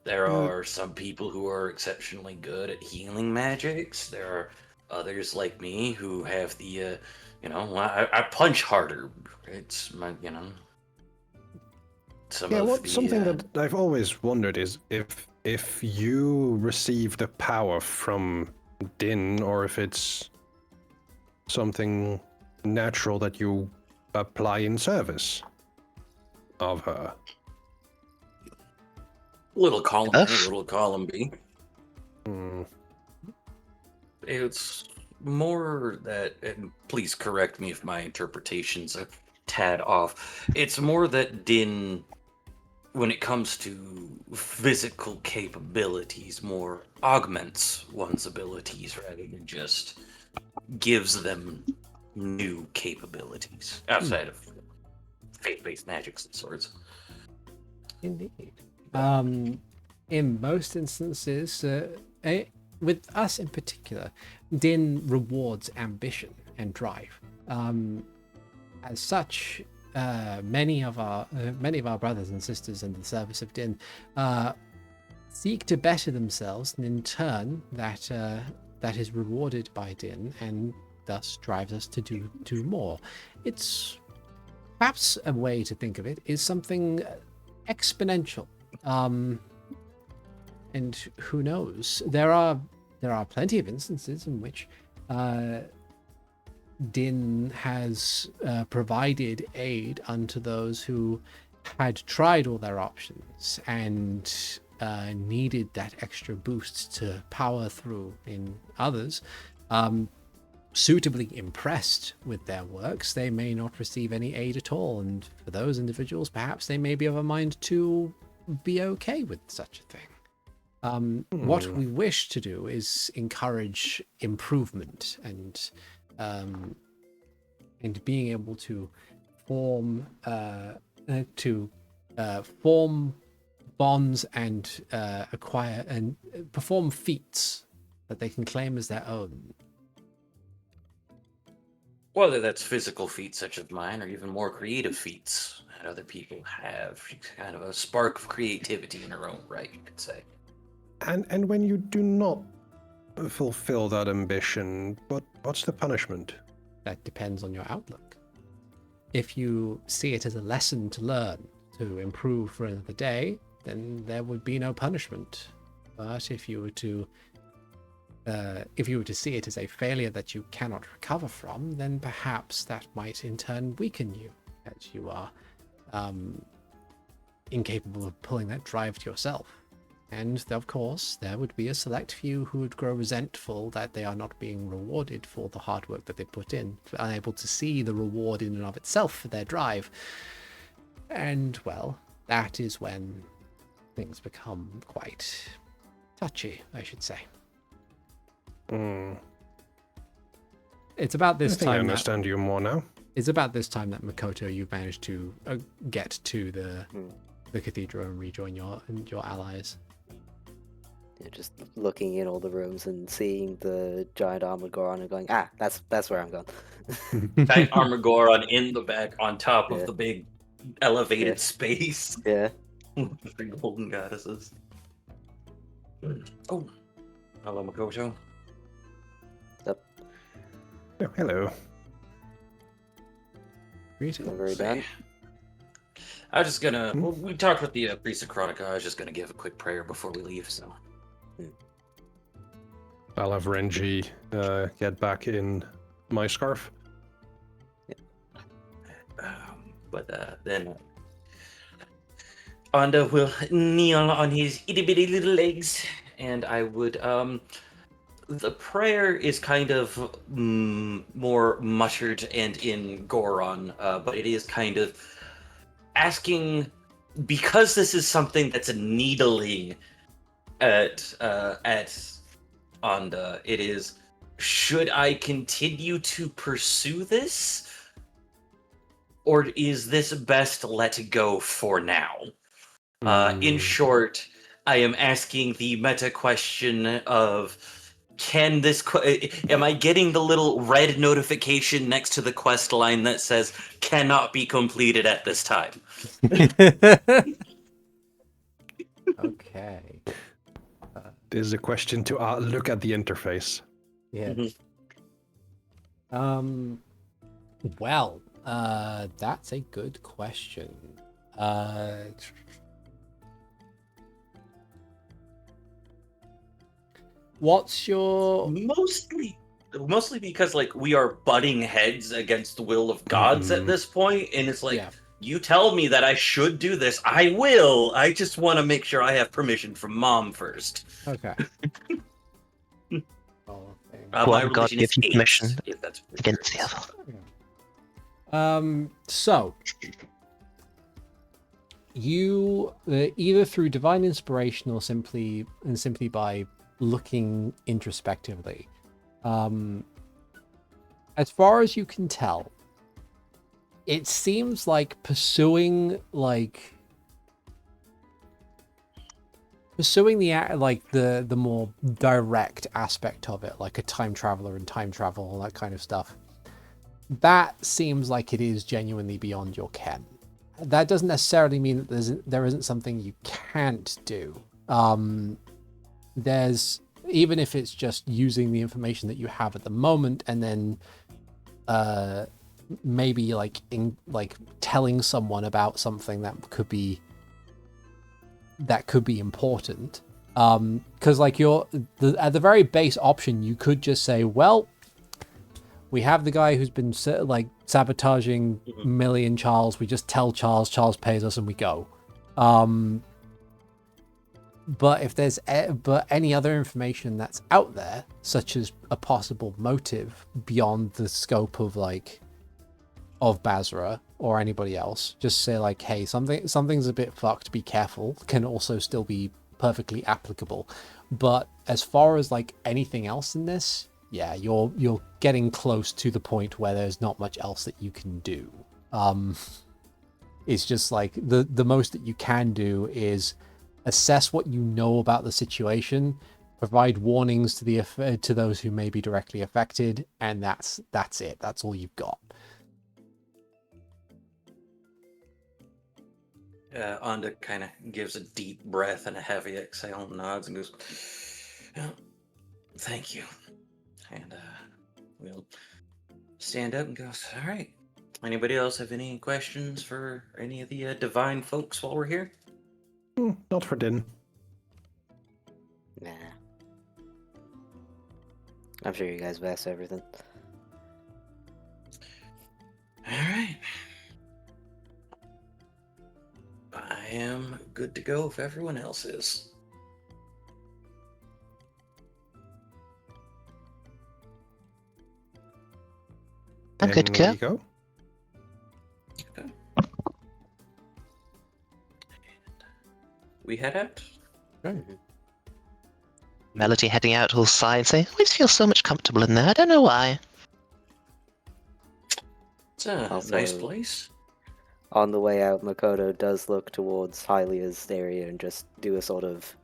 There are some people who are exceptionally good at healing magics. There are others like me who have the, I punch harder. It's my, Something that I've always wondered is if you receive the power from Din, or if it's something natural that you apply in service of her. Little column A, little column B. It's more that, and please correct me if my interpretation's a tad off. It's more that Din, when it comes to physical capabilities, more augments one's abilities rather than just gives them new capabilities outside of faith-based magics and swords. Indeed. In most instances, with us in particular, Din rewards ambition and drive. As such, many of our brothers and sisters in the service of Din seek to better themselves, and in turn, that is rewarded by Din, and thus drives us to do more. It's perhaps a way to think of it is something exponential. And who knows? There are plenty of instances in which Din has provided aid unto those who had tried all their options and needed that extra boost to power through. In others, suitably impressed with their works, they may not receive any aid at all, and for those individuals, perhaps they may be of a mind to be okay with such a thing. What we wish to do is encourage improvement and being able to form bonds and acquire and perform feats that they can claim as their own. Whether that's physical feats such as mine, or even more creative feats that other people have, kind of a spark of creativity in her own right, you could say. And when you do not fulfill that ambition, what's the punishment? That depends on your outlook. If you see it as a lesson to learn, to improve for another day, then there would be no punishment. But if you were to see it as a failure that you cannot recover from, then perhaps that might in turn weaken you, as you are incapable of pulling that drive to yourself. And of course, there would be a select few who would grow resentful that they are not being rewarded for the hard work that they put in, unable to see the reward in and of itself for their drive. And, well, that is when things become quite touchy, I should say. It's about this time. I understand you more now. It's about this time that Makoto, you've managed to get to the cathedral and rejoin your allies. Yeah, just looking in all the rooms and seeing the giant armored Goron and going, that's where I'm going. Giant armored Goron in the back on top of the big elevated space. Yeah. The golden goddesses. Oh, hello, Makoto. Yep. Oh, hello. Greetings. Very bad. I was just gonna. Well, we talked with the priest of Chronicles. I was just gonna give a quick prayer before we leave. So I'll have Renji get back in my scarf. But then Onda will kneel on his itty bitty little legs, and I would. The prayer is kind of more muttered and in Goron, but it is kind of asking, because this is something that's a needling at Onda. It is, should I continue to pursue this, or is this best let go for now? In short, I am asking the meta question of, can this am I getting the little red notification next to the quest line that says cannot be completed at this time? Okay. This is a question to look at the interface. Yeah. Well, that's a good question. What's your mostly because like we are butting heads against the will of gods at this point, and it's like, you tell me that I should do this, I will. I just want to make sure I have permission from Mom first. Okay. Oh, thing. My one god religion gives is you 8, permission if that's what you're against the curious. other. So you either through divine inspiration or simply by looking introspectively, as far as you can tell, it seems like pursuing the more direct aspect of it, like a time traveler and time travel, all that kind of stuff, that seems like it is genuinely beyond your ken. That doesn't necessarily mean that there isn't something you can't do. There's, even if it's just using the information that you have at the moment and then maybe telling someone about something that could be important, because at the very base option you could just say, well, we have the guy who's been sabotaging Millie and Charles, we just tell Charles pays us and we go. But if there's any other information that's out there, such as a possible motive beyond the scope of Basra or anybody else, just say hey, something's a bit fucked, be careful, can also still be perfectly applicable. But as far as anything else in this, yeah, you're getting close to the point where there's not much else that you can do. It's just the most that you can do is assess what you know about the situation, provide warnings to those who may be directly affected, and that's it. That's all you've got. Onda kind of gives a deep breath and a heavy exhale, and nods and goes, "Oh, thank you." And we'll stand up and goes, "All right. Anybody else have any questions for any of the divine folks while we're here?" Not for Din. Nah. I'm sure you guys have asked everything. All right. I am good to go if everyone else is. I'm good to Then go. we go. Okay. We head out. Melody heading out all sigh and say, I always feel so much comfortable in there. I don't know why. It's a Also- nice place. On the way out, Makoto does look towards Hylia's area and just do a sort of,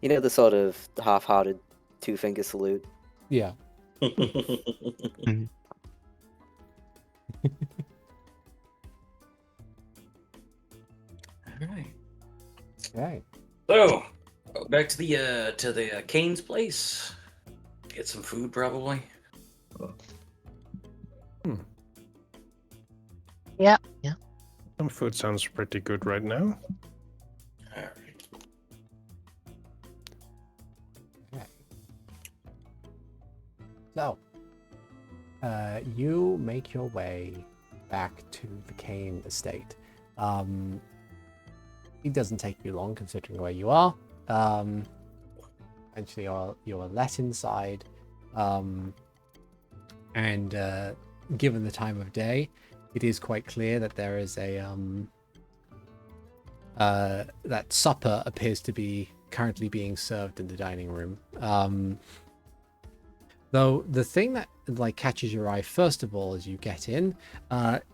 the sort of half-hearted two-finger salute. Yeah. All right. Okay. So, back to the Kane's place. Get some food, probably. Yeah. Some food sounds pretty good right now. All right. So, you make your way back to the Kane estate. It doesn't take you long considering where you are. Eventually you're let inside, and given the time of day, it is quite clear that there is that supper appears to be currently being served in the dining room. Though the thing that catches your eye first of all as you get in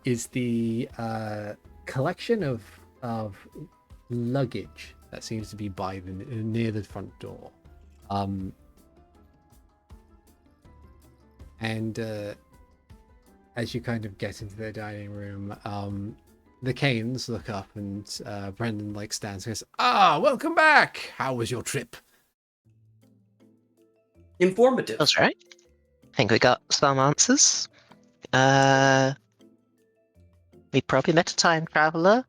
is the collection of luggage that seems to be near the front door. And as you kind of get into the dining room, the Canes look up and Brendan stands and says, welcome back. How was your trip? Informative. That's right. I think we got some answers. We probably met a time traveler.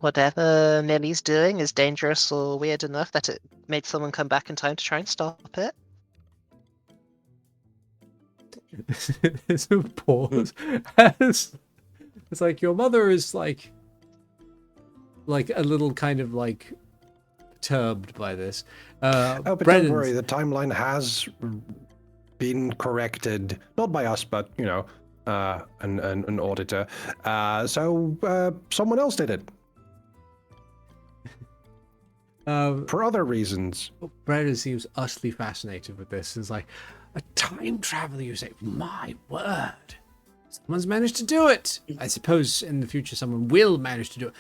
Whatever Millie's doing is dangerous or weird enough that it made someone come back in time to try and stop it. There's a pause. It's like your mother is like a little kind of perturbed by this. But don't worry, the timeline has been corrected, not by us, but an auditor. So someone else did it for other reasons. Brandon seems utterly fascinated with this. It's like, a time traveler, you say? My word. Someone's managed to do it. I suppose in the future someone will manage to do it.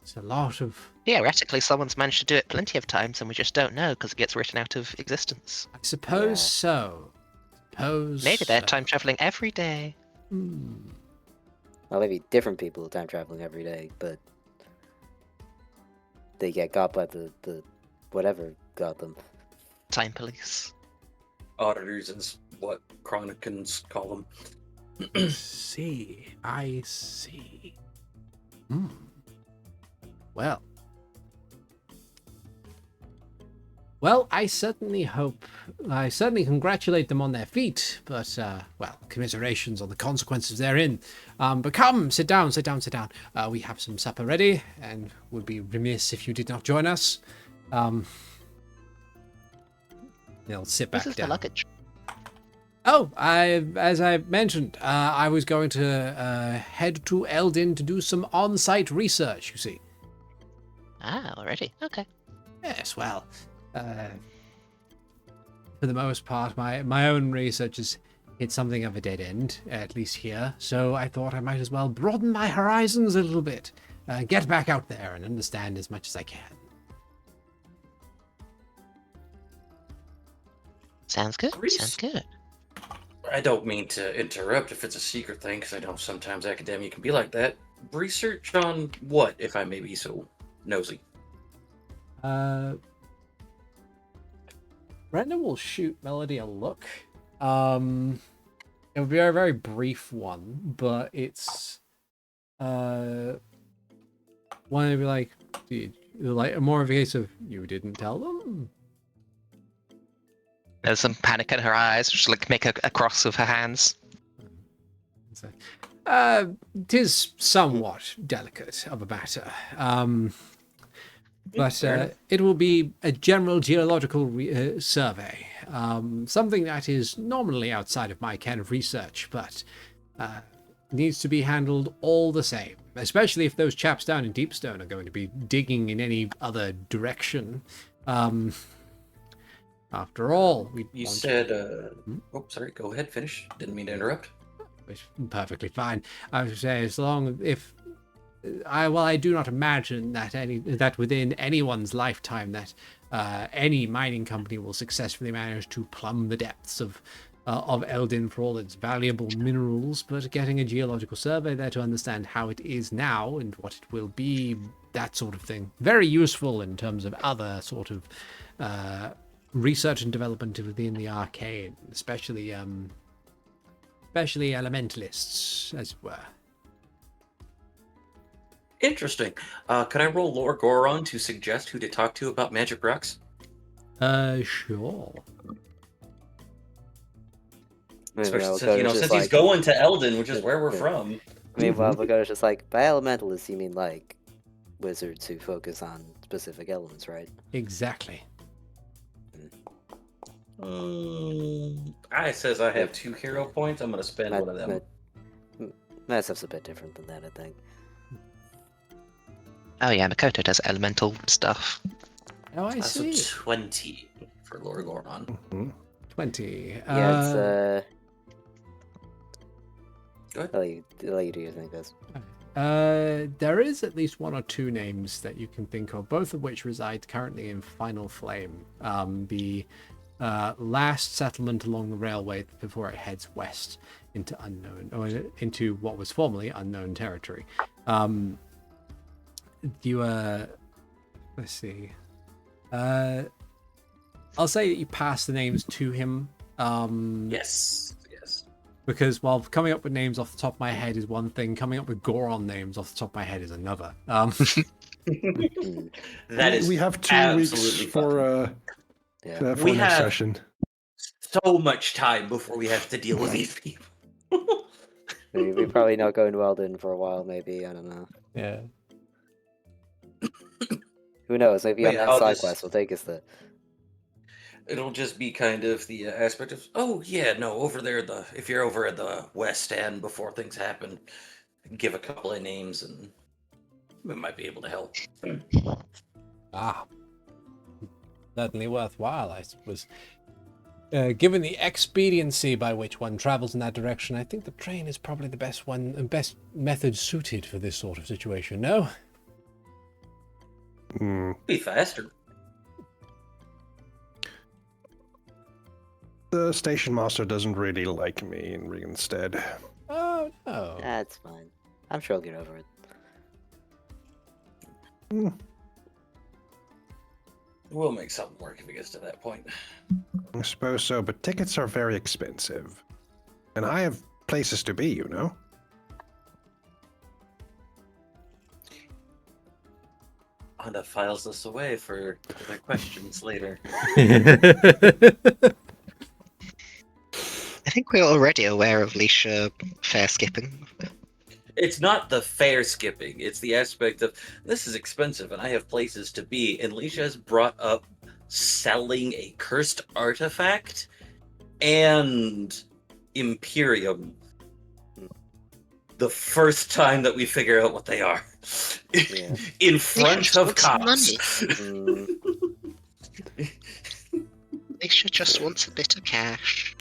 It's a lot of... Theoretically, someone's managed to do it plenty of times, and we just don't know because it gets written out of existence. I suppose Yeah. so. Maybe they're time traveling every day. Well, maybe different people time traveling every day, but they get got by the whatever got them. Time police. Auditors is what Chronicles call them. I see. Well, I certainly congratulate them on their feat, but, commiserations on the consequences therein. But come, sit down. We have some supper ready, and would be remiss if you did not join us. They'll sit back This is down. the luggage. Oh, as I mentioned, I was going to head to Eldin to do some on-site research, you see. Ah, already? Okay. Yes, well, for the most part, my own research has hit something of a dead end, at least here, so I thought I might as well broaden my horizons a little bit, get back out there and understand as much as I can. Sounds good. Reese. Sounds good. I don't mean to interrupt if it's a secret thing, because I know sometimes academia can be like that. Research on what, if I may be so nosy? Brenda will shoot Melody a look. It will be a very brief one, but it's one to be like, more of a case of you didn't tell them. There's some panic in her eyes. Just like make a cross with her hands. So, tis somewhat delicate of a matter. But it will be a general geological survey. Something that is nominally outside of my ken of research, but needs to be handled all the same. Especially if those chaps down in Deepstone are going to be digging in any other direction. After all, You said, oh, sorry, go ahead, finish. Didn't mean to interrupt. It's perfectly fine. I would say as long if I do not imagine that within anyone's lifetime that any mining company will successfully manage to plumb the depths of Eldin for all its valuable minerals, but getting a geological survey there to understand how it is now and what it will be, that sort of thing, very useful in terms of other sort of research and development within the arcane, especially elementalists, as it were. Interesting. Could I roll Lore Goron to suggest who to talk to about magic rocks? Sure. Especially since he's going to Eldin, which is where we're from. Meanwhile, Pagoda's just like, by elementalists, you mean like wizards who focus on specific elements, right? Exactly. I says I have 2 hero points. I'm going to spend one of them. That stuff's a bit different than that, I think. Oh yeah, Makoto does elemental stuff. Oh, I So see. 20 for Lore Goron. 20. Yeah, it's Go ahead. I'll let you do your thing, guys. There is at least 1 or 2 names that you can think of, both of which reside currently in Final Flame. The last settlement along the railway before it heads west into into what was formerly unknown territory. Let's see. I'll say that you pass the names to him. Yes. Because while coming up with names off the top of my head is one thing, coming up with Goron names off the top of my head is another. That is we have 2 absolutely weeks for Yeah. We next have- session. so much time before we have to deal with these people. We're probably not going to Eldin for a while, maybe. I don't know. Yeah. Who knows? Maybe Wait, on I'll that side just- quest will take us there. It'll just be kind of the aspect of, oh yeah, no, over there, if you're over at the West End before things happen, give a couple of names and we might be able to help. Ah, certainly worthwhile, I suppose. Given the expediency by which one travels in that direction, I think the train is probably the best one and best method suited for this sort of situation. No? Be faster. The station master doesn't really like me in Ringstead. Oh no. That's fine. I'm sure I'll get over it. We'll make something work if it gets to that point. I suppose so, but tickets are very expensive. And I have places to be, you know? Honda files this away for their questions later. I think we're already aware of Leisha fare skipping. It's not the fare skipping, it's the aspect of, this is expensive and I have places to be. And Leisha has brought up selling a cursed artifact and Imperium the first time that we figure out what they are. Yeah. In front of cops. Leisha just wants a bit of cash.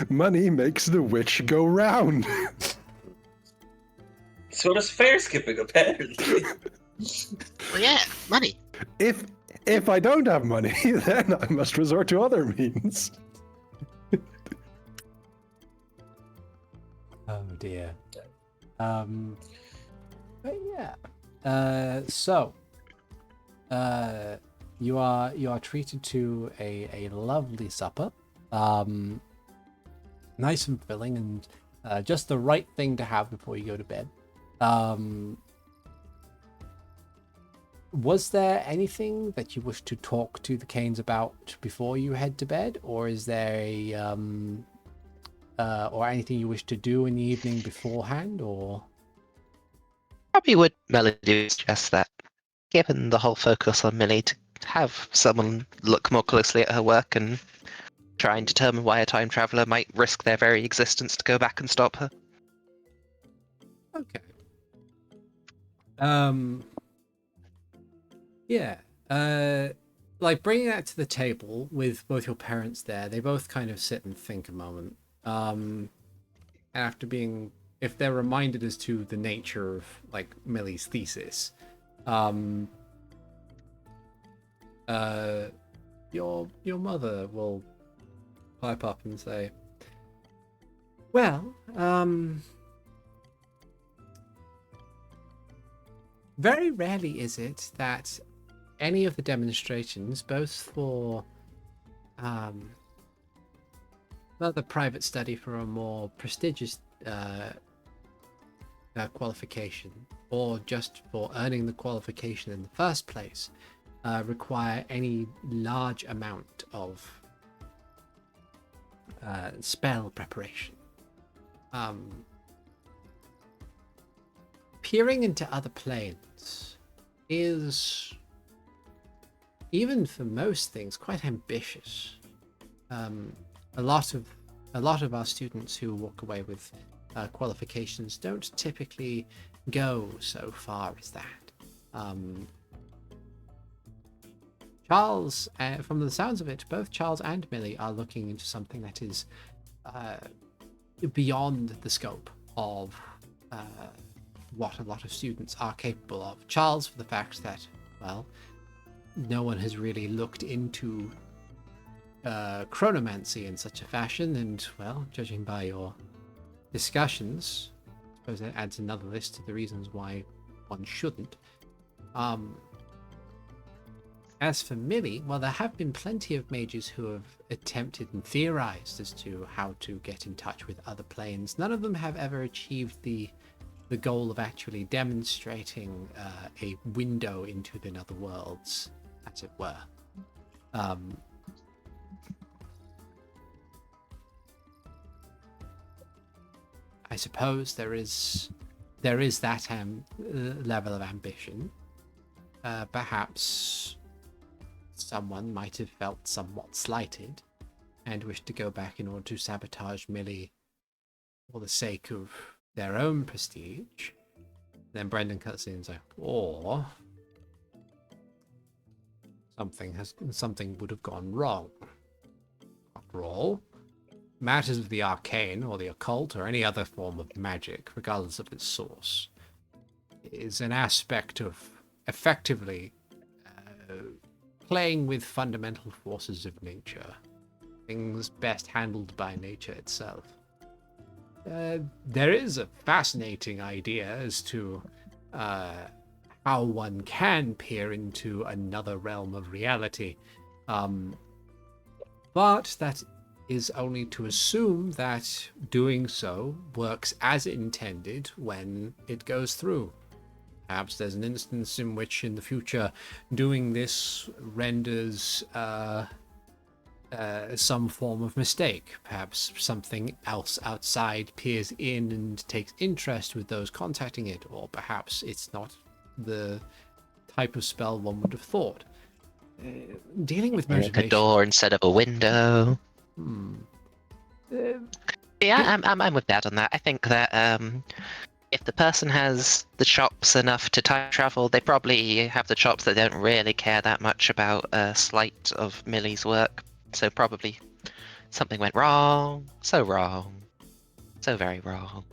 Money makes the witch go round. So does fare skipping, apparently. Well, yeah, money. If I don't have money, then I must resort to other means. Oh dear. But yeah. You are treated to a lovely supper. Nice and filling and just the right thing to have before you go to bed. Was there anything that you wish to talk to the Canes about before you head to bed, or is there or anything you wish to do in the evening beforehand, or? Probably would Melody suggest that, given the whole focus on Millie, to have someone look more closely at her work and try and determine why a time traveler might risk their very existence to go back and stop her. Okay. Yeah. Like bringing that to the table with both your parents there, they both kind of sit and think a moment. After being, if they're reminded as to the nature of like Millie's thesis, your mother will pipe up and say, well, very rarely is it that any of the demonstrations, both for the private study for a more prestigious qualification, or just for earning the qualification in the first place, require any large amount of spell preparation. Peering into other planes is, even for most things, quite ambitious. A lot of our students who walk away with qualifications don't typically go so far as that. Charles, from the sounds of it, both Charles and Millie are looking into something that is beyond the scope of what a lot of students are capable of. Charles, for the fact that, well, no one has really looked into chronomancy in such a fashion, and, well, judging by your discussions, I suppose that adds another list of the reasons why one shouldn't. As for Millie, well, there have been plenty of mages who have attempted and theorized as to how to get in touch with other planes. None of them have ever achieved the goal of actually demonstrating a window into the nether worlds, as it were. I suppose there is that level of ambition. Perhaps someone might have felt somewhat slighted and wished to go back in order to sabotage Millie for the sake of their own prestige. Then Brendan cuts in and says, or something would have gone wrong. After all, matters of the arcane or the occult or any other form of magic, regardless of its source, is an aspect of effectively playing with fundamental forces of nature, things best handled by nature itself. There is a fascinating idea as to how one can peer into another realm of reality, but that is only to assume that doing so works as intended when it goes through. Perhaps there's an instance in which in the future doing this renders some form of mistake. Perhaps something else outside peers in and takes interest with those contacting it, or perhaps it's not the type of spell one would have thought. Dealing with Like motivation. a door instead of a window. Yeah, I'm with Dad on that. I think that if the person has the chops enough to time travel, they probably have the chops that don't really care that much about a slight of Millie's work. So probably something went wrong, so very wrong.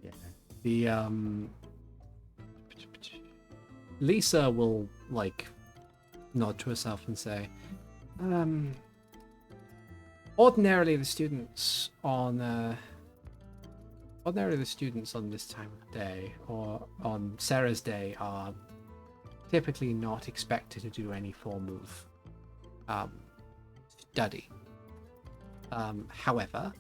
Yeah. The Lisa will nod to herself and say, ordinarily the students on this time of day or on Sarah's day are typically not expected to do any form of study. However,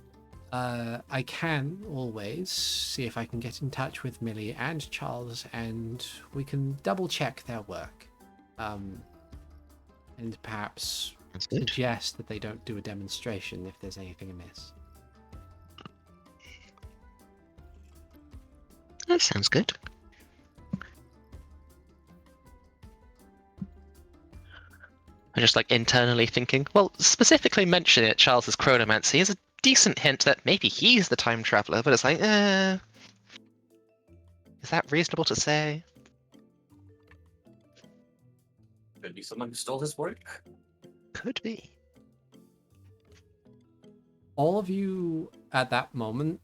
I can always see if I can get in touch with Millie and Charles, and we can double check their work, and perhaps That's good. suggest that they don't do a demonstration if there's anything amiss. That sounds good. I'm just internally thinking, well, specifically mentioning it, Charles's chronomancy is a decent hint that maybe he's the time traveler, but it's is that reasonable to say? Could be someone who stole his work. Could be. All of you at that moment,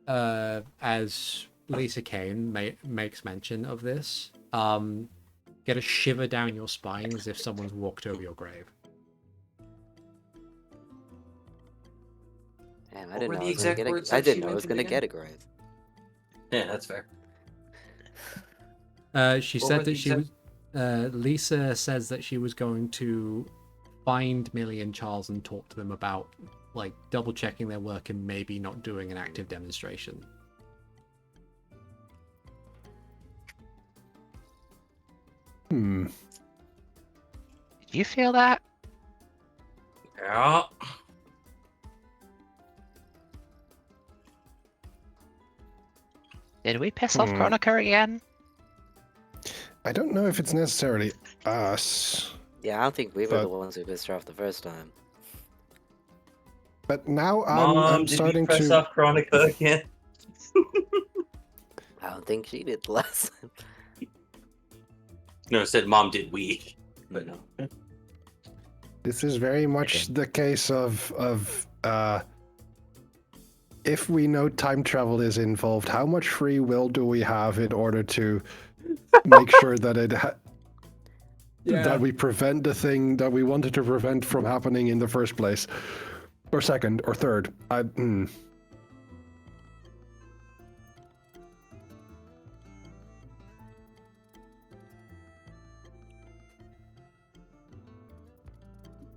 as Lisa Kane makes mention of this, get a shiver down your spine as if someone's walked over your grave. Damn, I What didn't were know the I was gonna exact get words a, I that she didn't know I was mentioned gonna again? get a grave. Yeah, that's fair. She What said were the that she was. Lisa says that she was going to find Millie and Charles and talk to them about double checking their work and maybe not doing an active demonstration. Hmm. Did you feel that? Yeah. Did we piss off Hmm. Chronica again? I don't know if it's necessarily us, Yeah, I don't think we were But- the ones who pissed her off the first time. but now Mom, I'm did starting you press to. off Chronica again? I don't think she did the last time. No, it said Mom, did we? But no. This is very much the case of if we know time travel is involved, how much free will do we have in order to make sure that that we prevent the thing that we wanted to prevent from happening in the first place, or second, or third?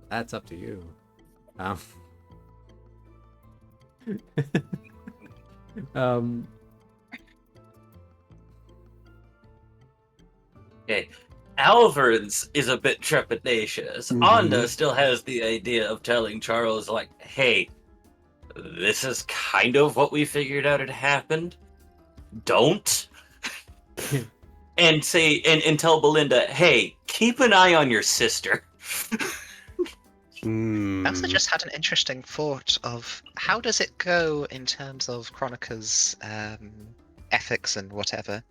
That's up to you. Okay. Alvarez is a bit trepidatious. Mhm. Anda still has the idea of telling Charles, hey, this is kind of what we figured out had happened. Don't. And tell Belinda, hey, keep an eye on your sister. I also just had an interesting thought of how does it go in terms of Chronicles' ethics and whatever,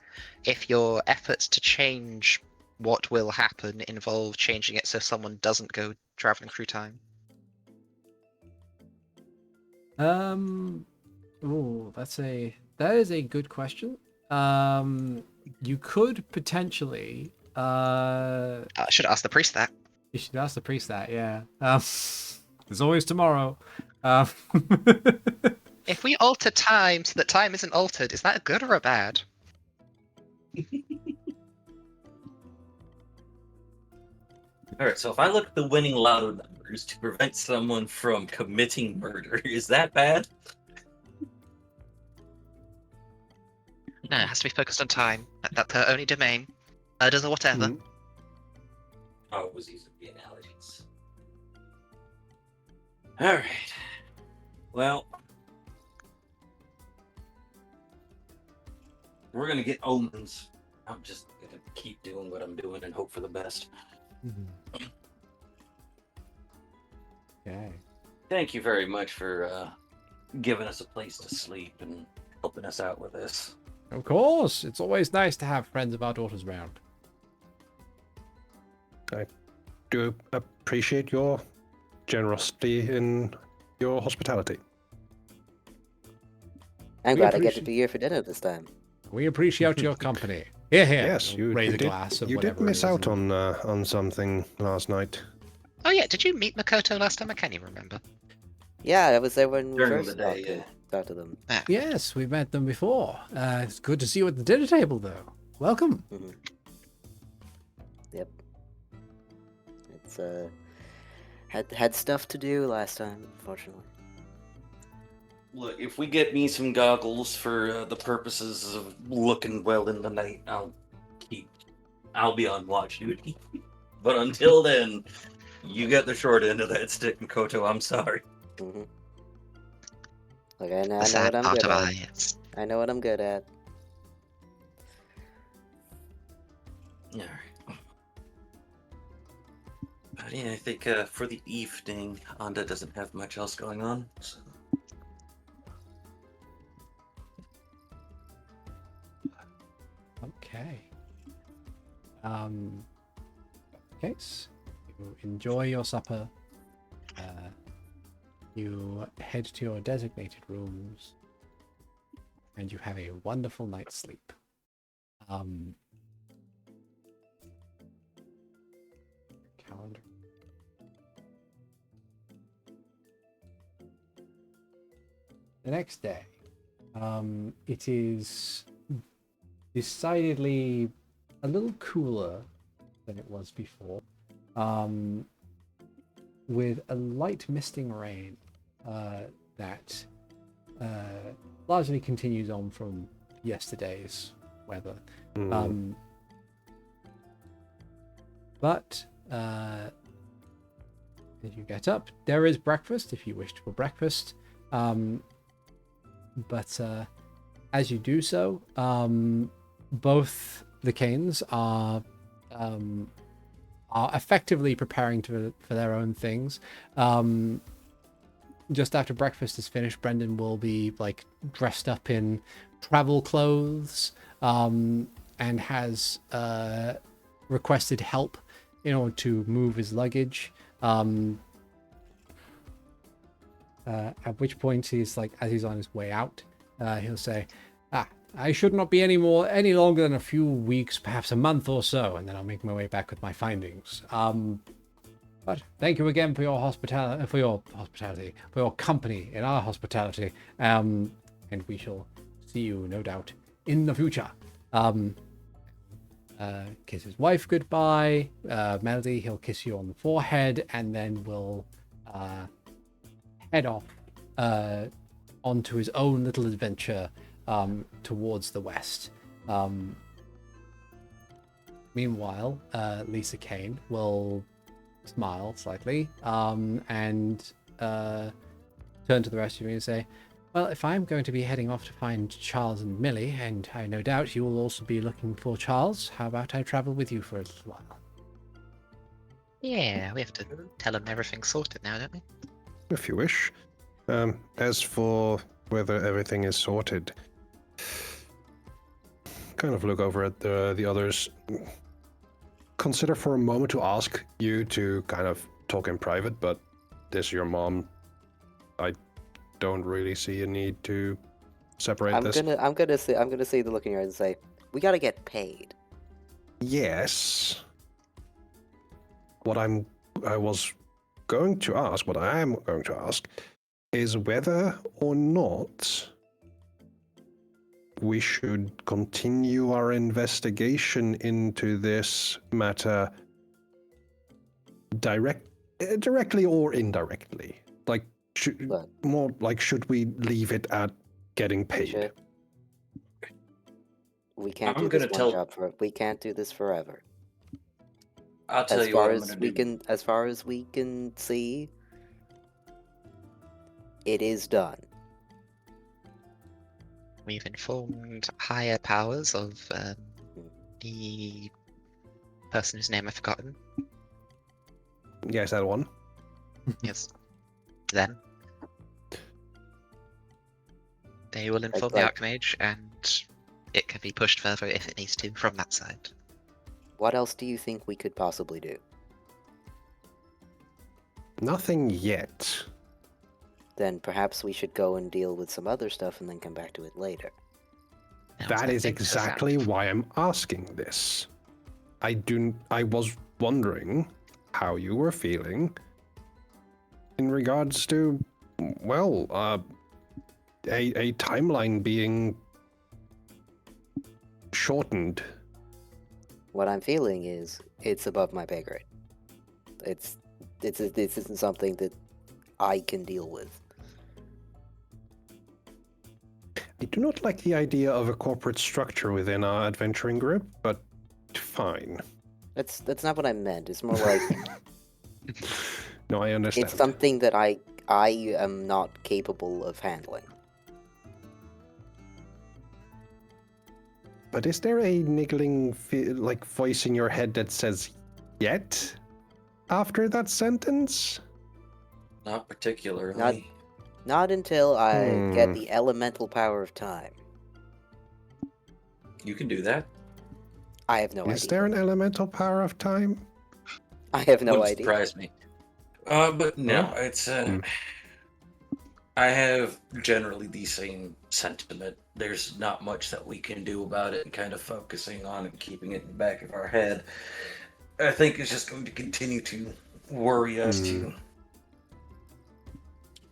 if your efforts to change what will happen involve changing it so someone doesn't go traveling through time? Oh, that is a good question. You could potentially I should ask the priest that. you should ask the priest that, yeah. There's always tomorrow. If we alter time so that time isn't altered, is that a good or a bad? Alright, so if I look at the winning lotto numbers to prevent someone from committing murder, is that bad? No, it has to be focused on time. That's her only domain. Murders or whatever. Oh, it was using the analogies. Alright. Well, we're gonna get omens. I'm just gonna keep doing what I'm doing and hope for the best. Okay. Thank you very much for giving us a place to sleep and helping us out with this. Of course, it's always nice to have friends of our daughters around. I do appreciate your generosity in your hospitality. I'm We glad I get to appreciate- be here for dinner this time. We appreciate your company. Here. Yes, you raise a did. glass of You whatever did miss it is out and- on something last night. Oh yeah, did you meet Makoto last time? I can't even remember. Yeah, I was there when we During first the day, talked to them. Yes, we've met them before. It's good to see you at the dinner table, though. Welcome. Yep. It's had stuff to do last time, unfortunately. Look, if we get me some goggles for the purposes of looking well in the night, I'll be on watch duty. But until then, you get the short end of that stick, Makoto. I'm sorry. Mm-hmm. Look, I know The sad what I'm part good of at. IS. I know what I'm good at. All right. But yeah, I think for the evening, Anda doesn't have much else going on. So. Okay. Case. You enjoy your supper. You head to your designated rooms, and you have a wonderful night's sleep. Calendar. The next day, it is decidedly a little cooler than it was before, with a light misting rain that largely continues on from yesterday's weather. But as you get up, there is breakfast if you wish for breakfast. But as you do so, both the Canes are effectively preparing for their own things. Just after breakfast is finished, Brendan will be like dressed up in travel clothes and has requested help in order to move his luggage. At which point he's like, as he's on his way out, he'll say, I should not be any longer than a few weeks, perhaps a month or so, and then I'll make my way back with my findings. But thank you again for your hospitality, for your company in our hospitality, and we shall see you, no doubt, in the future. Kiss his wife goodbye. Melody, he'll kiss you on the forehead, and then will head off onto his own little adventure towards the west. Meanwhile, Lisa Kane will smile slightly and turn turn to the rest of you and say, well, if I'm going to be heading off to find Charles and Millie, and I no doubt you will also be looking for Charles, how about I travel with you for a little while? Yeah, we have to tell them everything's sorted now, don't we? If you wish. As for whether everything is sorted, kind of look over at the others. Consider for a moment to ask you to kind of talk in private, but this is your mom. I don't really see a need to separate this. I'm gonna say the look in your eyes and say, we gotta get paid. Yes. What I am going to ask is whether or not we should continue our investigation into this matter directly or indirectly. Like, should we leave it at getting paid? We can't I'm do this gonna one tell- job for. We can't do this forever. I'll tell As you what far I'm as gonna we do. can, as far as we can see, it is done. We've informed higher powers of the person whose name I've forgotten. Yes, that one. Yes. Them. They will inform the like- Archmage, and it can be pushed further if it needs to from that side. What else do you think we could possibly do? Nothing yet. Then perhaps we should go and deal with some other stuff and then come back to it later. That is exactly why I'm asking this. I was wondering how you were feeling in regards to, well, a timeline being shortened. What I'm feeling is it's above my pay grade. This isn't something that I can deal with. I do not like the idea of a corporate structure within our adventuring group, but fine. That's not what I meant. It's more like No, I understand. it's something that I am not capable of handling. But is there a niggling voice in your head that says yet after that sentence? Not particularly. Not until I get Hmm. the elemental power of time. You can do that. I have no Is idea. there an elemental power of time? I have no Wouldn't idea. surprise me. But no, Huh? it's I have generally the same sentiment. There's not much that we can do about it, and kind of focusing on and keeping it in the back of our head, I think is just going to continue to worry us to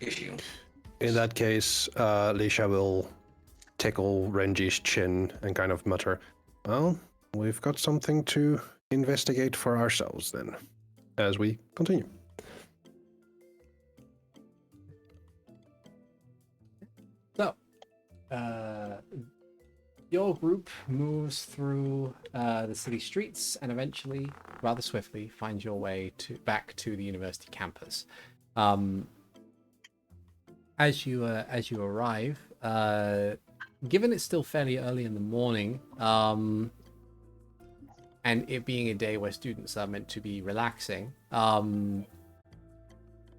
issue. In that case, Lisha will tickle Renji's chin and kind of mutter, well, we've got something to investigate for ourselves then, as we continue. So, your group moves through the city streets and eventually, rather swiftly, finds your way back to the university campus. As you arrive, given it's still fairly early in the morning, and it being a day where students are meant to be relaxing,